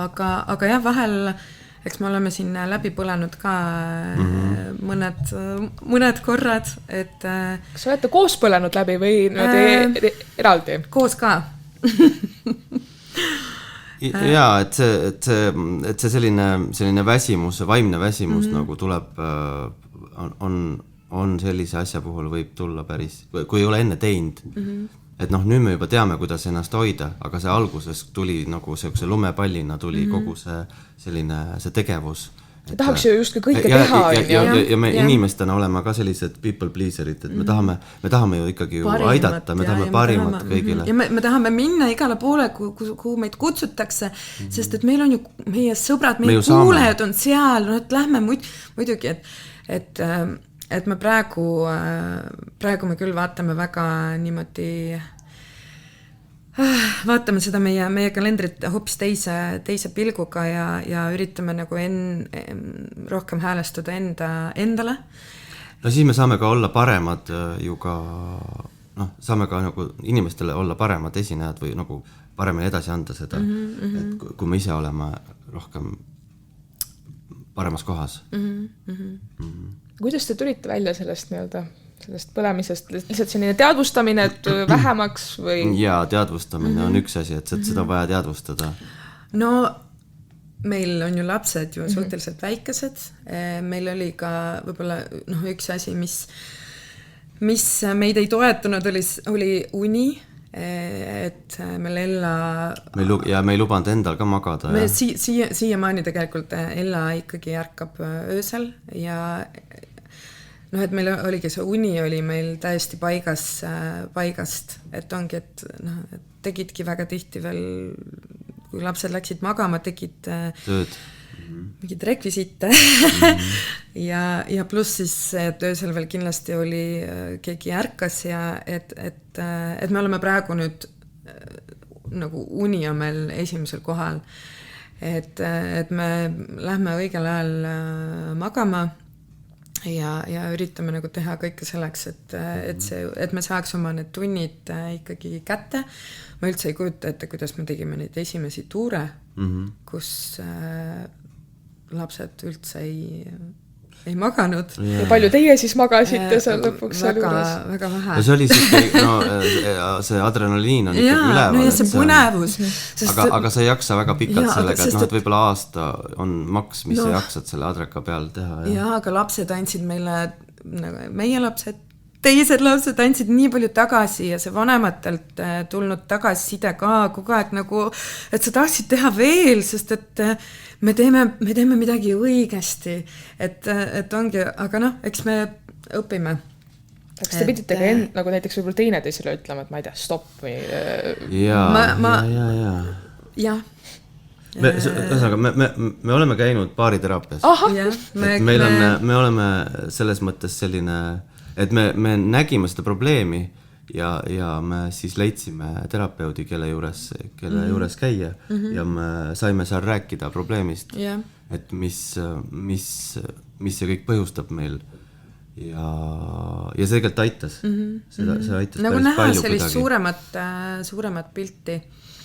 Aga jah, vahel... Eks me oleme siin läbi põlenud ka mõned korrad, et... Kas olete koos põlenud läbi või eraldi? Koos ka. Jaa, et see selline väsimus, vaimne väsimus nagu tuleb, on sellise asja puhul võib tulla päris, kui ei ole enne teinud. Et nüüd me juba teame, kuidas ennast hoida, aga see alguses tuli nagu see lumepallina tuli kogu see tegevus. Tahaks ju justkui kõike teha. Ja me inimestena oleme ka sellised people pleaserid, et me tahame ju ikkagi aidata, me tahame parimat kõigile. Ja me tahame minna igale poole, kuhu meid kutsutakse, sest et meil on ju meie sõbrad, meie kuulejad on seal, et lähme muidugi, et me praegu me küll vaatame väga niimoodi, vaatame seda meie kalendrit hoopis teise pilguga ja üritame nagu rohkem häälestuda endale. No siis me saame ka olla paremad ju ka, saame ka nagu inimestele olla paremad esinejad või nagu paremini edasi anda seda, et kui me ise oleme rohkem paremas kohas. Kuidas te tulite välja sellest põlemisest? Lihtsalt selline teadvustamine, et vähemaks või? Jaa, teadvustamine on üks asi, et seda vaja teadvustada. No meil on ju lapsed ju suhteliselt väikesed. Meil oli ka võib-olla üks asi, mis meid ei toetanud, oli uni. Et meil Ella... Ja me ei lubanud endal ka magada. Siiamaani tegelikult Ella ikkagi ärkab öösel ja et meil oligi see uni oli meil täiesti paigast, et ongi, et tegidki väga tihti veel, kui lapsed läksid magama, tegid tööd. Mingid rekvisiite ja pluss siis, et öösel veel kindlasti oli keegi ärkas ja et me oleme praegu nüüd nagu uni on meil esimesel kohal, et me lähme õigel ajal magama ja üritame nagu teha kõike selleks, et me saaks oma need tunnid ikkagi kätte. Ma üldse ei kujuta ette, kuidas me tegime neid esimesi tuure, kus lapsed üldse ei maganud. Ja palju teie siis magasite seal lõpuks seal juures? Väga vähe. Ja see oli see adrenaliin on ikkagi üleval. No ja see põnevus. Aga sa ei jaksa väga pikalt sellega, et võib-olla aasta on maks, mis sa jaksad selle adreka peal teha. Ja, aga lapsed andsid meile, meie lapsed teised lapsed andsid nii palju tagasi ja see vanematelt tulnud tagasiside ka kogu aeg nagu, et sa tahtsid teha veel, sest et me teeme midagi õigesti, et ongi, aga noh, eks me õpime. Kas te pidite ka nagu näiteks võib-olla teineteisele ütlema, et ma ei tea, stopp või... Jah. Ühesõnaga, me oleme käinud baariteraapias. Me oleme selles mõttes selline, et me nägime seda probleemi ja me siis leidsime terapeudi, kelle juures käia ja me saime seal rääkida probleemist, et mis see kõik põhjustab meil ja see tegelikult aitas. See aitas nagu päris näha palju sellist kuidagi. suuremat pilti.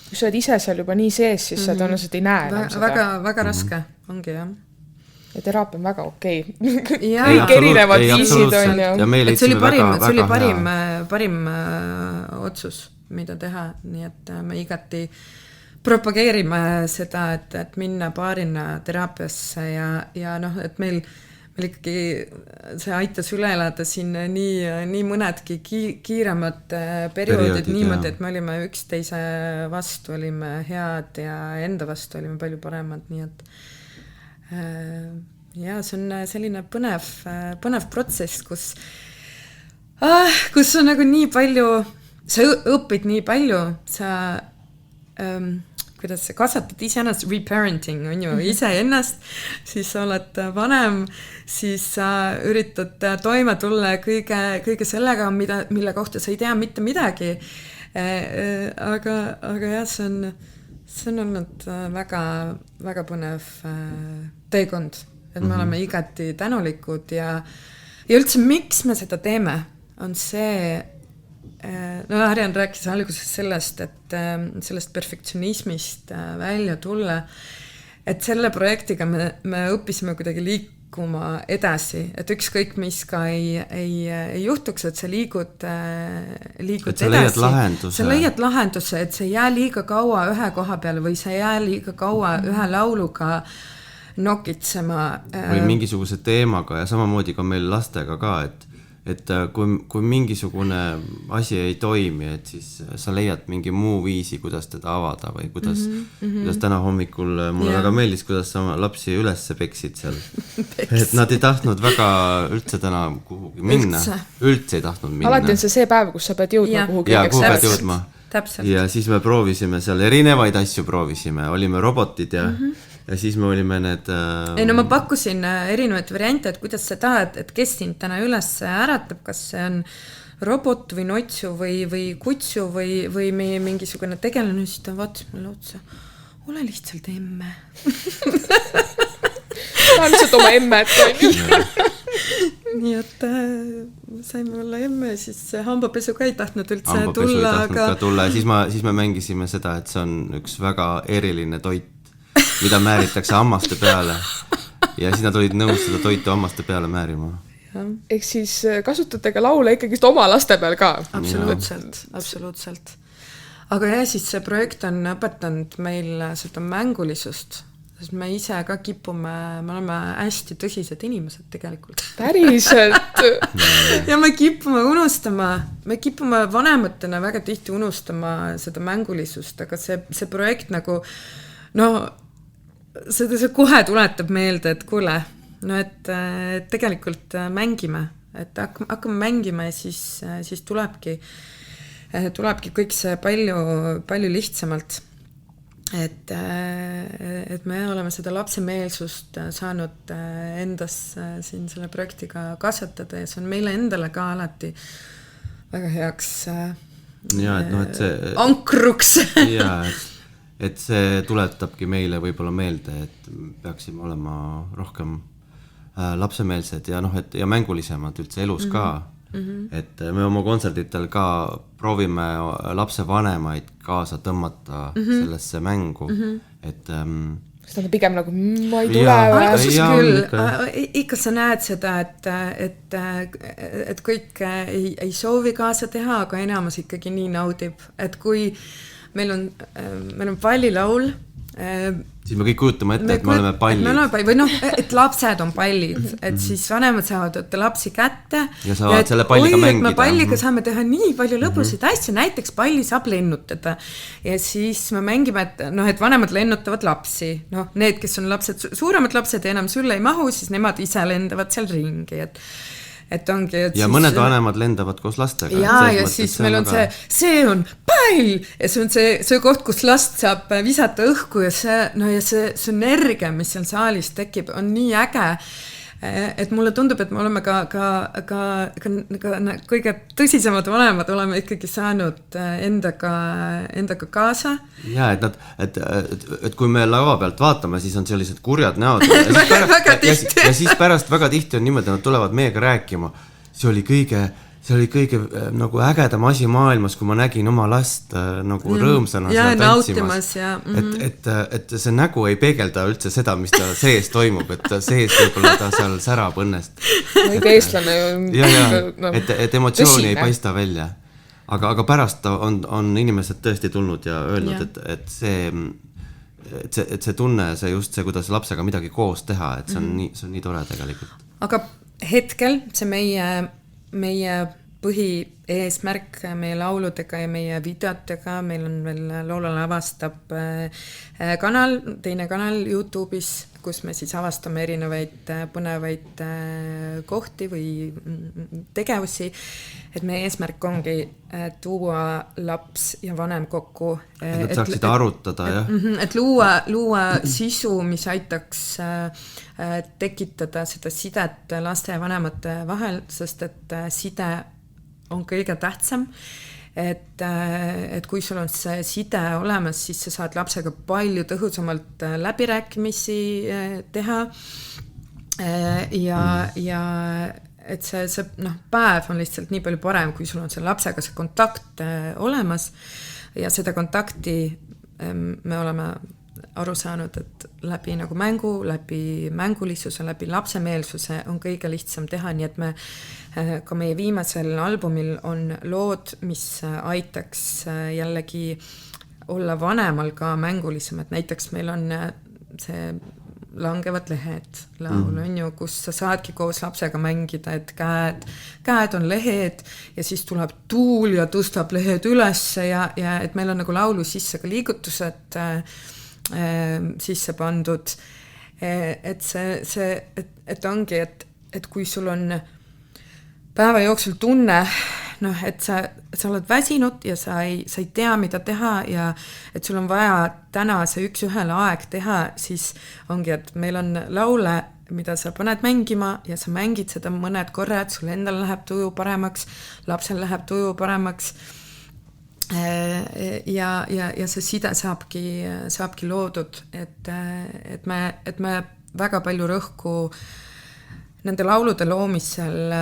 Kui sa oled ise seal juba nii sees, siis sa tõenäoliselt ei näe enam seda. Väga raske ongi, jah. Ja teraapia on väga okei. Kõik erinevad viisid on ju. Et see oli parim otsus, mida teha, nii et me igati propageerime seda, et minna paarina teraapiasse ja noh, et meil ikkagi see aitas üle elada siin nii mõnedki kiiremad perioodid niimoodi, et me olime üksteise vastu, olime head ja enda vastu olime palju paremad, nii et ja see on selline põnev protsess, kus on nagu nii palju, sa õpid nii palju, sa kuidas sa kasvatad iseennast, reparenting on ju, iseennast, siis sa oled vanem, siis sa üritad toime tulla kõige sellega, mille kohta sa ei tea mitte midagi. Aga jah, see on olnud väga, väga põnev teekond, et me oleme igati tänulikud ja üldse, miks me seda teeme, on see, no Arjan rääkis alguses sellest, et sellest perfektsionismist välja tulla, et selle projektiga me õppisime kuidagi liikuma edasi, et ükskõik mis ka ei juhtuks, et sa liigud edasi, sa leiad lahenduse, et sa ei jää liiga kaua ühe koha peale või sa ei jää liiga kaua ühe lauluga nokitsema. Või mingisuguse teemaga ja samamoodi ka meil lastega ka, et kui mingisugune asi ei toimi, et siis sa leiad mingi muu viisi, kuidas teda avada või kuidas täna hommikul mulle väga meeldis, kuidas sa lapsi ülesse peksid seal. Et nad ei tahtnud väga üldse täna kuhugi minna. Üldse ei tahtnud minna. Alati on see päev, kus sa pead jõudma kuhugi. Ja, kuhu pead jõudma. Täpselt. Ja siis me proovisime seal erinevaid asju olime robotid ja siis me olime need... Ei, no ma pakkusin erinevaid variante, et kuidas sa tahad, et kes sind täna üles äratab, kas see on robot või notsu või kutsu või mingisugune tegelane, siis ta vaatas mulle otsa. Ole lihtsalt emme. Ta on lihtsalt oma emmet. Nii et saime olla emme, siis hambapesu ka ei tahtnud üldse tulla. Ja siis me mängisime seda, et see on üks väga eriline toit, mida määritakse hammaste peale ja siis nad olid nõus seda toitu hammaste peale määrima. Ehk siis kasutate ka laule ikkagi oma laste peal ka? Absoluutselt. Aga jah, siis see projekt on õpetanud meil seda mängulisust, sest me ise ka kipume, me oleme hästi tõsised inimesed tegelikult. Päriselt? Ja me kipume vanematena väga tihti unustama seda mängulisust, aga see projekt nagu see kohe tuletab meelde, et kuule, et tegelikult mängime, et hakkame mängima ja siis tulebki kõik see palju lihtsamalt. Et me oleme seda lapsemeelsust saanud endas siin selle projektiga kasvatada ja see on meile endale ka alati väga heaks ankruks. Jaa, et see tuletabki meile võib-olla meelde, et peaksime olema rohkem lapsemeelsed ja mängulisemad üldse elus ka. Et me oma kontserditel ka proovime lapsevanemaid kaasa tõmmata sellesse mängu. Et Kas nad pigem nagu, ma ei tule või? Alguses küll, ikka sa näed seda, et kõik ei soovi kaasa teha, aga enamus ikkagi nii naudib. Et kui meil on pallilaul, siis me kõik kujutame ette, et me oleme pallid. Või noh, et lapsed on pallid, et siis vanemad saavad võtta lapsi kätte. Ja saavad selle palliga mängida. Me palliga saame teha nii palju lõbusid asju, näiteks palli saab lennutada. Ja siis me mängime, et vanemad lennutavad lapsi. Need, kes on lapsed, suuremad lapsed ja enam sulle ei mahu, siis nemad ise lendavad seal ringi, et ongi, et ja siis, mõned vanemad lendavad koos lastega. Ja siis meil on see on pall ja see on see koht, kus last saab visata õhku ja see energia, mis seal saalis tekib, on nii äge, et mulle tundub, et me oleme ka kõige tõsisemad vanemad oleme ikkagi saanud endaga kaasa. Ja, et kui me lava pealt vaatame, siis on sellised kurjad näod. Ja siis pärast väga tihti on niimoodi, nad tulevad meiega rääkima. See oli kõige nagu ägedam asi maailmas, kui ma nägin oma last nagu rõõmsana ja tantsimas. Et see nägu ei peegelda üldse seda, mis ta sees toimub, et sees võib-olla ta seal särab õnnest. Iga eestlane ju et emotsiooni ei paista välja. Aga pärast on inimesed tõesti tulnud ja öelnud, et see tunne, see kuidas lapsega midagi koos teha, et see on nii tore tegelikult. Aga hetkel see meie põhieesmärk meie lauludega ja meie videotega, meil on veel Loola lavastab kanal, teine kanal YouTube'is, kus me siis avastame erinevaid põnevaid kohti või tegevusi, et meie eesmärk ongi tuua laps ja vanem kokku. Et saaksid arutada, et luua sisu, mis aitaks tekitada seda sidet laste ja vanemate vahel, sest et side on kõige tähtsam, et kui sul on see side olemas, siis sa saad lapsega palju tõhusamalt läbirääkimisi teha ja et see päev on lihtsalt nii palju parem, kui sul on see lapsega see kontakt olemas ja seda kontakti me oleme aru saanud, et läbi nagu mängu, läbi mängulisuse, läbi lapsemeelsuse on kõige lihtsam teha, nii et me ka meie viimasel albumil on lood, mis aitaks jällegi olla vanemal ka mängulisem, et näiteks meil on see langevad lehed laul, on ju, kus sa saadki koos lapsega mängida, et käed on lehed ja siis tuleb tuul ja tõstab lehed ülesse ja et meil on nagu laulu sisse ka liigutused sisse pandud, et ongi, et kui sul on päeva jooksul tunne, et sa oled väsinud ja sa ei tea, mida teha ja et sul on vaja täna see üks-ühele aeg teha, siis ongi, et meil on laule, mida sa paned mängima ja sa mängid seda mõned korrad, sul endal läheb tuju paremaks, lapsel läheb tuju paremaks ja see side saabki loodud, et me väga palju rõhku nende laulude loomisel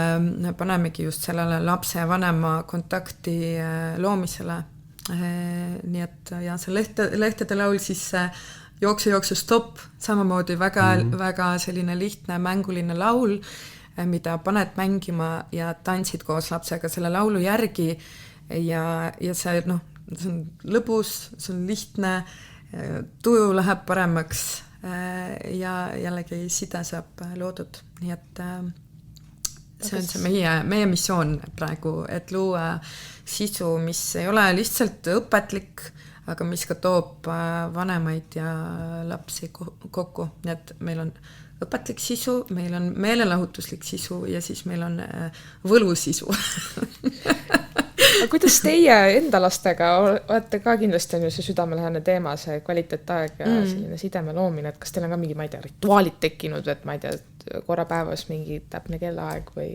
panemegi just sellele lapse ja vanema kontakti loomisele. Nii et ja see lehtede laul siis jookse stopp, samamoodi väga selline lihtne mänguline laul, mida paned mängima ja tantsid koos lapsega selle laulu järgi ja see, see on lõbus, see on lihtne, tuju läheb paremaks ja jällegi side saab loodud, nii et see on see meie missioon praegu, et luua sisu, mis ei ole lihtsalt õpetlik, aga mis ka toob vanemaid ja lapsi kokku, nii et meil on õpetlik sisu, meil on meelelahutuslik sisu ja siis meil on võlusisu. Aga kuidas teie enda lastega olete ka kindlasti on ju see südamelähene teema, see kvaliteetaeg ja selline sideme loomine, et kas teil on ka mingi, ma ei tea, rituaalid tekkinud, et ma ei tea, korra päevas mingi täpne kellaaeg või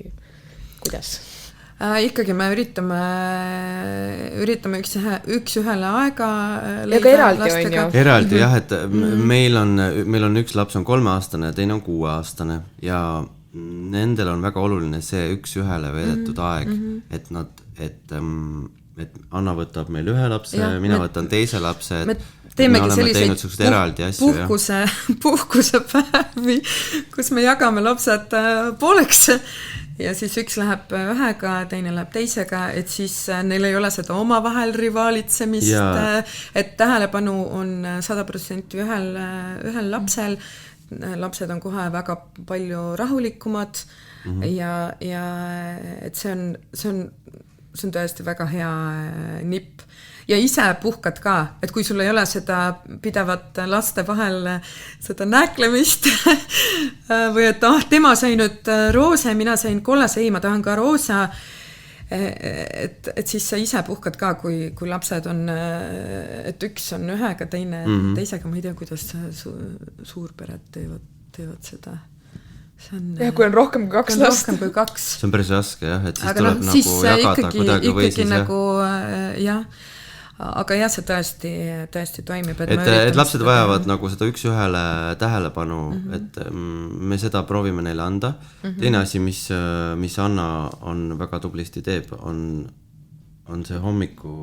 kuidas? Ikkagi me üritame üks-ühele aega ja ka eraldi on ju. Eraldi jah, et meil on üks laps on 3-aastane ja teine on 6-aastane ja nendel on väga oluline see üks-ühele veedetud aeg, et Anna võtab meil ühe lapse, mina võtan teise lapse, et me oleme teinud sellised eraldi asju. Puhkusepäevi, kus me jagame lapsed pooleks ja siis üks läheb ühega, teine läheb teisega, et siis neil ei ole seda omavahel rivaalitsemist, et tähelepanu on 100% ühel lapsel, lapsed on kohe väga palju rahulikumad ja et see on tõesti väga hea nipp. Ja ise puhkad ka, et kui sul ei ole seda pidavat laste vahel seda näklemist või et tema sai nüüd roose, mina sain kollase, ma tahan ka roosa, et siis sa ise puhkad ka, kui lapsed on, et üks on ühega, teine teisega, ma ei tea, kuidas suurpered teevad seda. Ja kui on rohkem kui 2 last. Rohkem kui 2. See on päris raske, jah, et siis aga tuleb nagu jagada kuidagi või siis nagu, jah. Aga jah, see tõesti toimib. Et lapsed vajavad nagu seda üks ühele tähelepanu, et me seda proovime neile anda. Teine asi, mis Anna on väga tublisti teeb, on see hommiku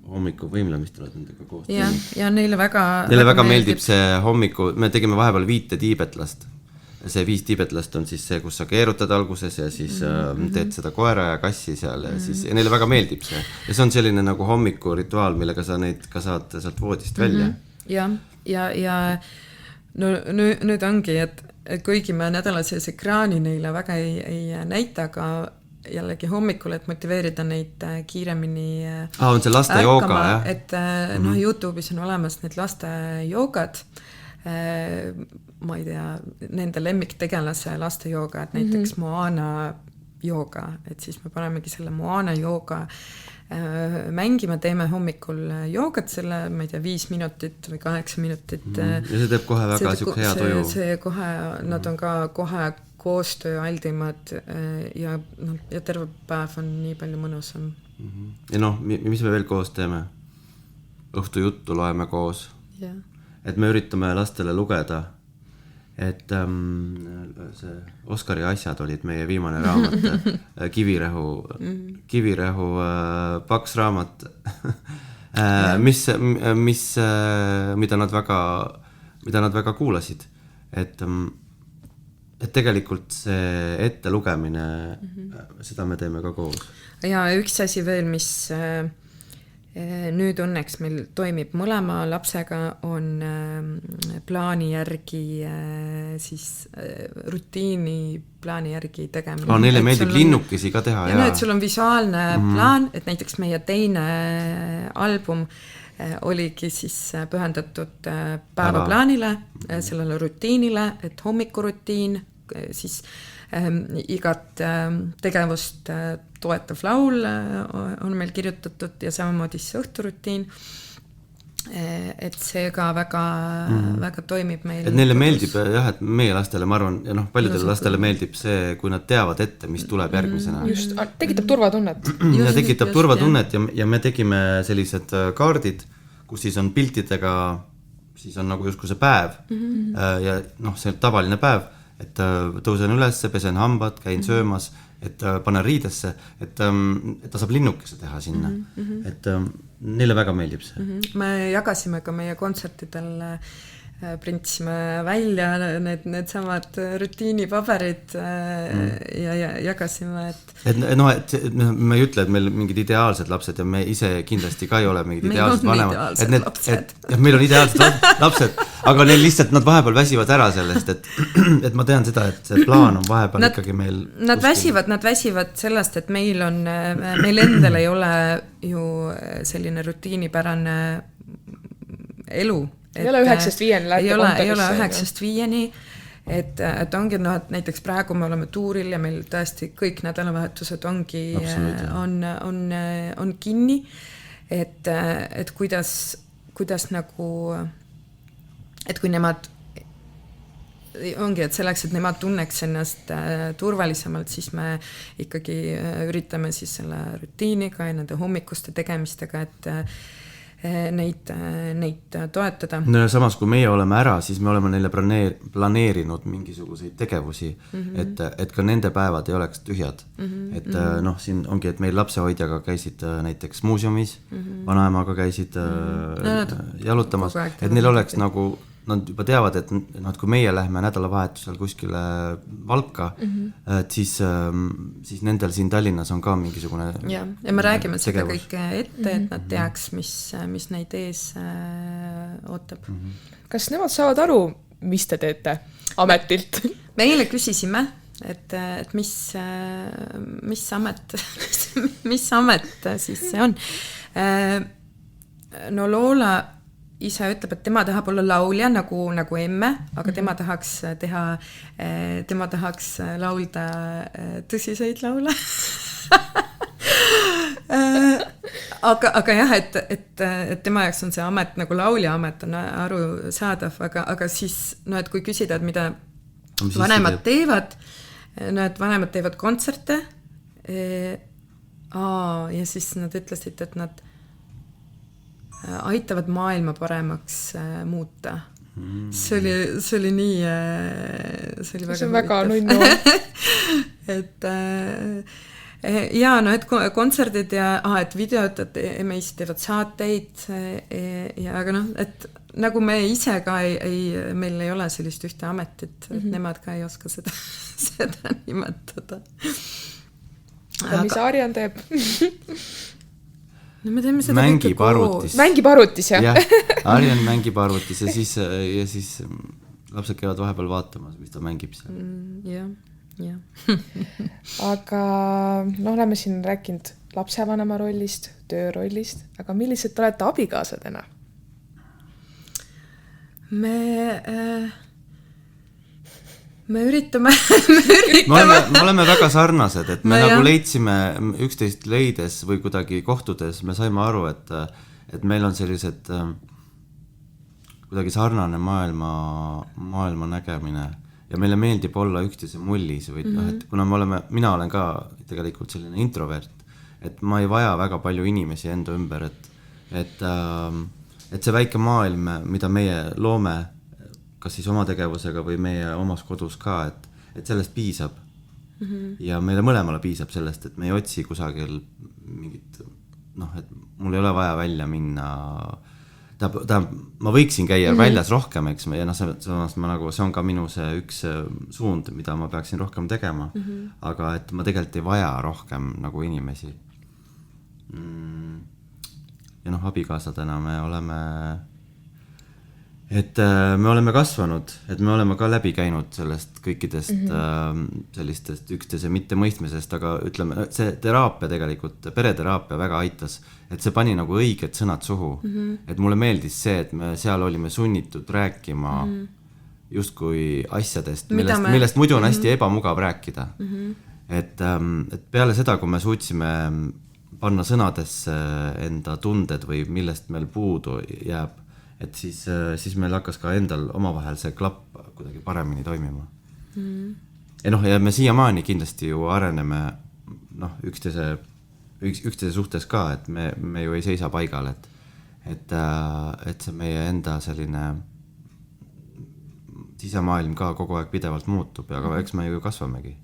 võimlemist tuleb nendega koos. Ja neile väga meeldib see hommiku, me tegime vahepeal 5 tiibetlast. See 5 tiibetlast on siis see, kus sa keerutad alguses ja siis teed seda koera ja kassi seal ja siis ja neile väga meeldib see. Ja see on selline nagu hommiku rituaal, millega sa neid ka saad sealt voodist välja. Ja no, nüüd ongi, et kuigi me nädala sees ekraani neile väga ei näita, aga jällegi hommikul, et motiveerida neid kiiremini on see laste jooga, jah? Et YouTube'is on olemas need laste joogad, ma ei tea, nende lemmiktegelase laste jooga, et näiteks Moana jooga, et siis me panemegi selle Moana jooga mängima, teeme hommikul joogat selle, ma ei tea, 5 minutit või 8 minutit. Ja see teeb kohe väga hea tuju. See kohe, nad on ka kohe koostööaldimad ja terve päev on nii palju mõnusam. Ja mis me veel koos teeme? Õhtu juttu loeme koos. Et me üritame lastele lugeda, et see Oskari asjad olid meie viimane raamat, Kivirehu paks raamat, mida nad väga kuulasid, et tegelikult see ette lugemine, seda me teeme ka koos. Ja üks asi veel, mis nüüd õnneks meil toimib mõlema lapsega, on plaani järgi siis rutiini plaani järgi tegemine. Neile meeldib linnukesi ka teha. Ja et sul on visuaalne plaan, et näiteks meie teine album oligi siis pühendatud päevaplaanile, sellele rutiinile, et hommikurutiin, siis igat tegevust toetav laul on meil kirjutatud ja samamoodi siis õhturutiin, et see ka väga toimib meil. Et neile meeldib, jah, et meie lastele, ma arvan, ja paljudele lastele meeldib see, kui nad teavad ette, mis tuleb järgmisena. Just, tekitab turvatunnet. Ja tekitab turvatunnet ja me tegime sellised kaardid, kus siis on piltidega, siis on nagu justkui see päev ja see tavaline päev, et tõusen üles, pesen hambad, käin söömas, et panen riidesse, et ta saab linnukese teha sinna. Et neile väga meeldib see. Me jagasime ka meie kontsertidel, printsime välja need samad rutiinipaberid ja jagasime, et ma ei ütle, et meil mingid ideaalsed lapsed ja me ise kindlasti ka ei ole mingid ideaalsed vanemad. Meil on ideaalsed lapsed, aga neil lihtsalt nad vahepeal väsivad ära sellest, et ma tean seda, et see plaan on vahepeal ikkagi meil. Nad väsivad sellest, et meil endal ei ole ju selline rutiinipärane elu. Ei ole 9-5 ei ole 9-5, et ongi, et näiteks praegu me oleme tuuril ja meil tõesti kõik nädalavahetused ongi, on kinni, et kuidas nagu, et kui nemad ongi, et selleks, et nemad tunneks ennast turvalisemalt, siis me ikkagi üritame siis selle rutiiniga ja nende hommikuste tegemistega, et neid toetada. No samas, kui meie oleme ära, siis me oleme neile planeerinud mingisuguseid tegevusi, et ka nende päevad ei oleks tühjad. Et siin ongi, et meil lapsehoidjaga käisid näiteks muuseumis, vanaemaga käisid jalutamas, et neil oleks nagu nad juba teavad, et noh, kui meie lähme nädalavahetusel kuskile Valka, et siis nendel siin Tallinnas on ka mingisugune ja me räägime seda kõike ette, et nad teaks, mis neid ees ootab. Kas nemad saavad aru, mis te teete ametilt? Me eile küsisime, et mis amet mis amet siis see on. No Loola ise ütleb, et tema tahab olla laulja nagu emme, aga tema tahaks laulda tõsiseid laule. aga jah, et tema jaoks on see amet nagu laulja amet on arusaadav, aga siis, no et kui küsida, et mida vanemad teevad, no et vanemad teevad kontserte ja siis nad ütlesid, et nad aitavad maailma paremaks muuta. See oli nii see on väga nunnu. et ja no et kontserdid ja et videod, et meist teevad saateid ja aga noh, et nagu me ise ka meil ei ole sellist ühte ametit, et nemad ka ei oska seda nimetada. Aga mis Arjan teeb? No me teeme seda mängib arvutis. Mängib arvutis, jah? Arjan mängib arvutis ja siis lapsed käivad vahepeal vaatamas, mis ta mängib seal. Jah. Aga oleme siin rääkinud lapsevanema rollist, töörollist, aga millised te olete abikaasadena? Me üritame me oleme väga sarnased, et me nagu leidsime üksteist leides või kuidagi kohtudes, me saime aru, et meil on sellised kuidagi sarnane maailma nägemine ja meile meeldib olla üksteise mullis või et kuna mina olen ka tegelikult selline introvert, et ma ei vaja väga palju inimesi enda ümber, et see väike maailm, mida meie loome, kas siis oma tegevusega või meie omas kodus ka, et sellest piisab. Ja meile mõlemale piisab sellest, et me ei otsi kusagil mingit, et mul ei ole vaja välja minna. Ma võiksin käia väljas rohkem, eks ja see on ka minu see üks suund, mida ma peaksin rohkem tegema, aga et ma tegelikult ei vaja rohkem nagu inimesi. Ja abikaasadena me oleme kasvanud, et me oleme ka läbi käinud sellest kõikidest sellistest üksteise mittemõistmisest, aga ütleme, see teraapia tegelikult, pereteraapia väga aitas, et see pani nagu õiged sõnad suhu. Et mulle meeldis see, et me seal olime sunnitud rääkima justkui asjadest, millest muidu on hästi ebamugav rääkida. Et peale seda, kui me suutsime panna sõnadesse enda tunded või millest meil puudu jääb, et siis meil hakkas ka endal omavahel see klapp kuidagi paremini toimima. Ja me siiamaani kindlasti ju areneme üksteise suhtes ka, et me ju ei seisa paigal, et see meie enda selline sisemaailm ka kogu aeg pidevalt muutub, aga eks me ju kasvamegi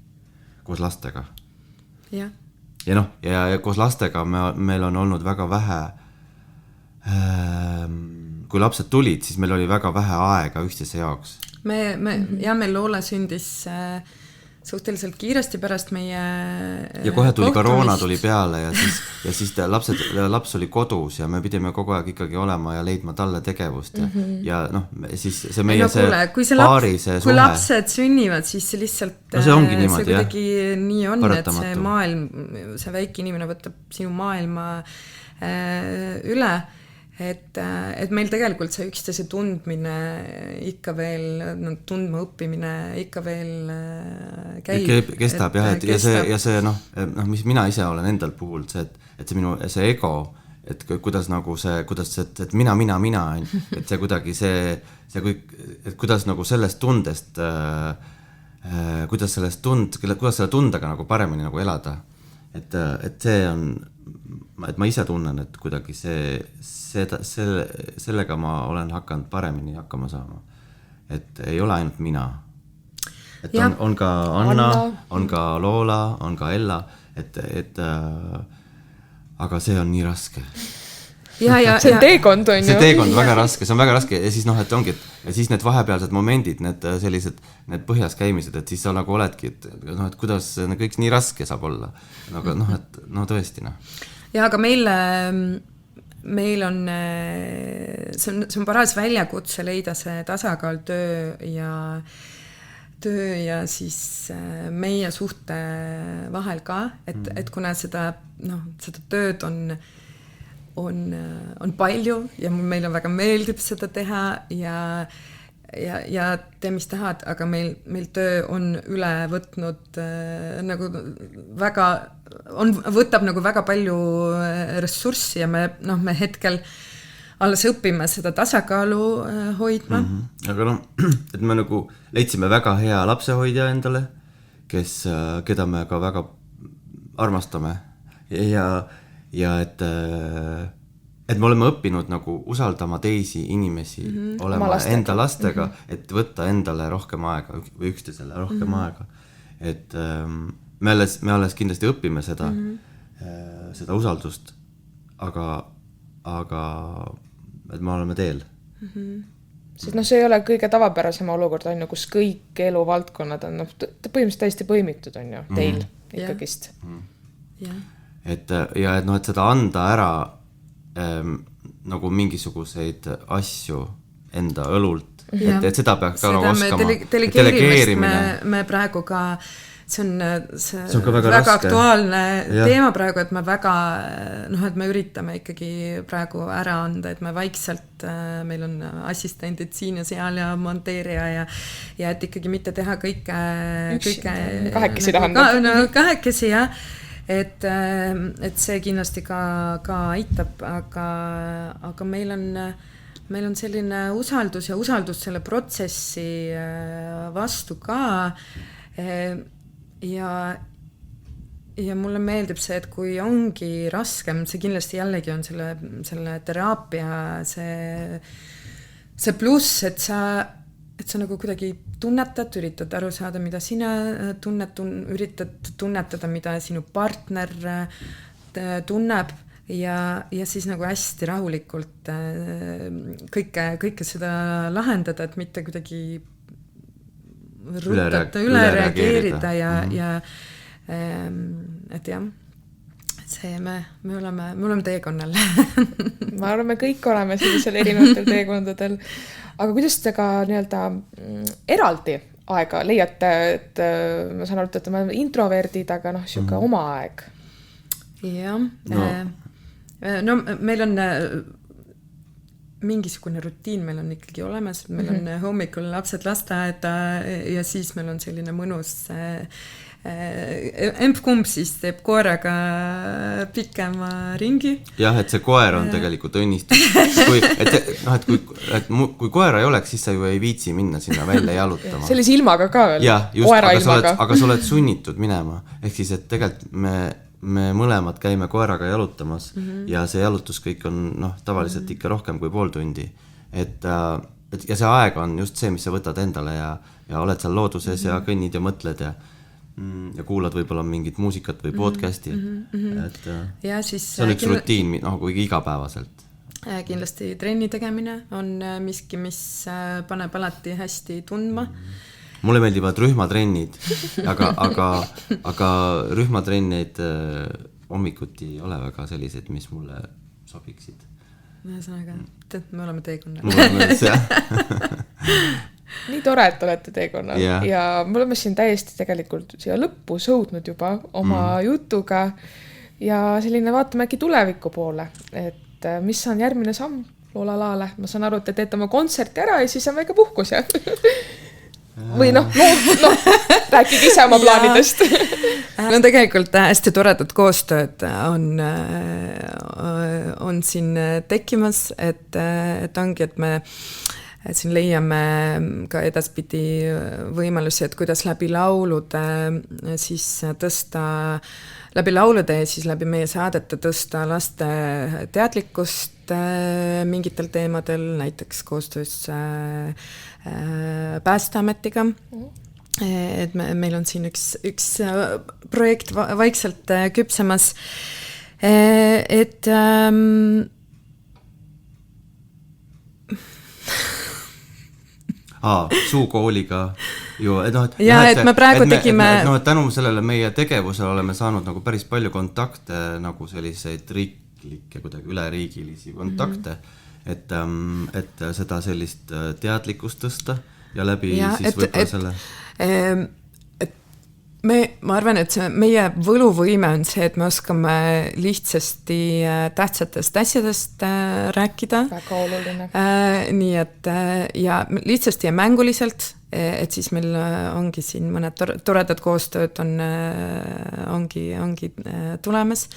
koos lastega. Ja koos lastega meil on olnud väga vähe kui lapsed tulid, siis meil oli väga vähe aega üksteise jaoks. Meil Loola sündis suhteliselt kiiresti pärast meie ja kohe tuli koroona tuli peale ja siis laps oli kodus ja me pidime kogu aeg ikkagi olema ja leidma talle tegevust ja siis see meie paari see suhe. Kui lapsed sünnivad, siis see lihtsalt see ongi niimoodi, see kuidagi nii on, et see maailm, see väike inimene võtab sinu maailma üle. Et meil tegelikult see üksteise tundmine ikka veel, tundma õppimine ikka veel käib. Kestab jah, ja see mis mina ise olen endal puhul, et see minu see ego, et kuidas nagu see, et mina, et see kuidagi et kuidas nagu sellest tundest, kuidas selle tundega nagu paremini nagu elada. Et see on, et ma ise tunnen, et kuidagi sellega ma olen hakanud paremini hakkama saama. Et ei ole ainult mina. Et on ka Anna, on ka Loola, on ka Ella, et aga see on nii raske. see on teekond, on ju. See teekond väga raske, see on väga raske ja siis et ongi, et siis need vahepealsed momendid, need sellised, need põhjas käimised, et siis sa nagu oledki, et kuidas kõik nii raske saab olla. Aga et tõesti, Ja, aga meil on, see on paras väljakutse leida see tasakaal töö ja siis meie suhte vahel ka, et kuna seda tööd on palju ja meil on väga meeldib seda teha ja tee, mis tahad, aga meil töö on üle võtnud nagu väga, võtab nagu väga palju ressurssi ja me hetkel alles õpime seda tasakaalu hoidma. Aga et me nagu leidsime väga hea lapsehoidja endale, keda me ka väga armastame ja et me oleme õppinud nagu usaldama teisi inimesi, olema enda lastega, et võtta endale rohkem aega või üksteisele rohkem aega. Et me alles kindlasti õpime seda usaldust, aga et me oleme teel. Sest see ei ole kõige tavapärasem olukord, on ju, kus kõik eluvaldkonnad on põhimõtteliselt täiesti põimitud, on ju, teil ikkagist. Et seda anda ära nagu mingisuguseid asju enda õlult, et seda peaks ka nagu oskama. Delegeerimist me praegu ka, see on väga aktuaalne teema praegu, et me väga, et me üritame ikkagi praegu ära anda, et me vaikselt, meil on assistendid siin ja seal ja monteerija ja et ikkagi mitte teha kõike kahekesi tähendab. Kahekesi, jah. Et see kindlasti ka aitab, aga meil on selline usaldus ja usaldus selle protsessi vastu ka ja mulle meeldib see, et kui ongi raskem, see kindlasti jällegi on selle teraapia see pluss, et sa nagu kuidagi tunnetad, üritad aru saada, mida sina üritad tunnetada, mida sinu partner tunneb ja siis nagu hästi rahulikult kõike seda lahendada, et mitte kuidagi üle reageerida ja et jah, see me oleme teekonnal. Ma arvan, me kõik oleme sellisel erinevatel teekondadel. Aga kuidas te ka eraldi aega leiate, et ma saan aru, et me oleme introverdid, aga siuke oma aeg? Jah. No meil on mingisugune rutiin, meil on ikkagi olemas, meil on hommikul lapsed lasteaeda ja siis meil on selline mõnus emp-kumb siis teeb koeraga pikema ringi. Jah, et see koer on tegelikult õnnistus. Kui koera ei oleks, siis sa ju ei viitsi minna sinna välja jalutama. Sellise ilmaga ka veel. Jah, just, aga sa oled sunnitud minema. Ehk siis, et tegelikult me mõlemad käime koeraga jalutamas ja see jalutus kõik on tavaliselt ikka rohkem kui pool tundi. Ja see aeg on just see, mis sa võtad endale ja oled seal looduses ja kõnnid ja mõtled ja kuulad võib-olla mingit muusikat või podcasti. See on üks rutiin, kuigi igapäevaselt. Kindlasti trenni tegemine on miski, mis paneb alati hästi tundma. Mulle meeldivad rühmatrennid, aga rühmatrenneid hommikuti ei ole väga sellised, mis mulle sobiksid. Ühesõnaga, me oleme teekonnal. Nii tore, et olete teekonnal ja me oleme siin täiesti tegelikult siia lõppu sõudnud juba oma jutuga ja selline vaatame äkki tuleviku poole, et mis on järgmine samm Loolalaale. Ma saan aru, et te teete oma kontserti ära ja siis on väike puhkus, jah? Või rääkige ise oma plaanidest. No tegelikult hästi toredad koostööd on siin tekkimas, et ongi, et me siin leiame ka edaspidi võimalusi, et kuidas läbi laulude siis tõsta, läbi laulude ja siis läbi meie saadete tõsta laste teadlikkust mingitel teemadel, näiteks koostöös Päästeametiga. Et meil on siin üks projekt vaikselt küpsemas, et Suukooliga ju, et noh, et me praegu tegime... et tänu sellele meie tegevusele oleme saanud nagu päris palju kontakte, nagu selliseid riiklikke, kuidagi üleriigilisi kontakte, et seda sellist teadlikkust tõsta ja läbi siis võib-olla selle... Ma arvan, et meie võluvõime on see, et me oskame lihtsasti tähtsatest asjadest rääkida. Väga oluline. Nii et ja lihtsasti ja mänguliselt, et siis meil ongi siin mõned toredad koostööd ongi tulemas.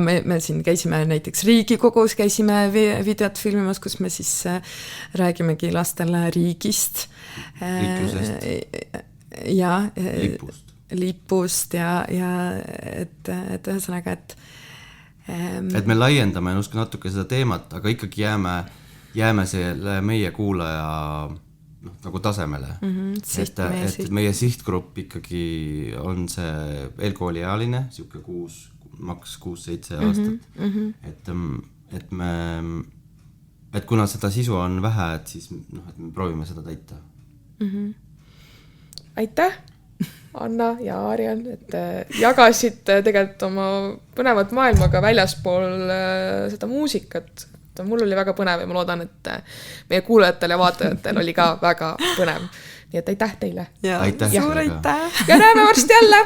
Me siin käisime näiteks Riigikogus, käisime videot filmimas, kus me siis räägimegi lastele riigist. Riiklusest. Ja lipust ja et ühesõnaga, et me laiendame natuke seda teemat, aga ikkagi jääme selle meie kuulaja nagu tasemele. Et meie sihtgrupp ikkagi on see eelkooliealine, siuke 6-7 aastat. Et kuna seda sisu on vähe, et siis et me proovime seda täita. Aitäh, Anna ja Arjan, et jagasid tegelikult oma põnevat maailmaga väljaspool seda muusikat. Mul oli väga põnev ja ma loodan, et meie kuulajatel ja vaatajatel oli ka väga põnev. Nii et aitäh teile. Suur aitäh. Ja näeme varsti jälle!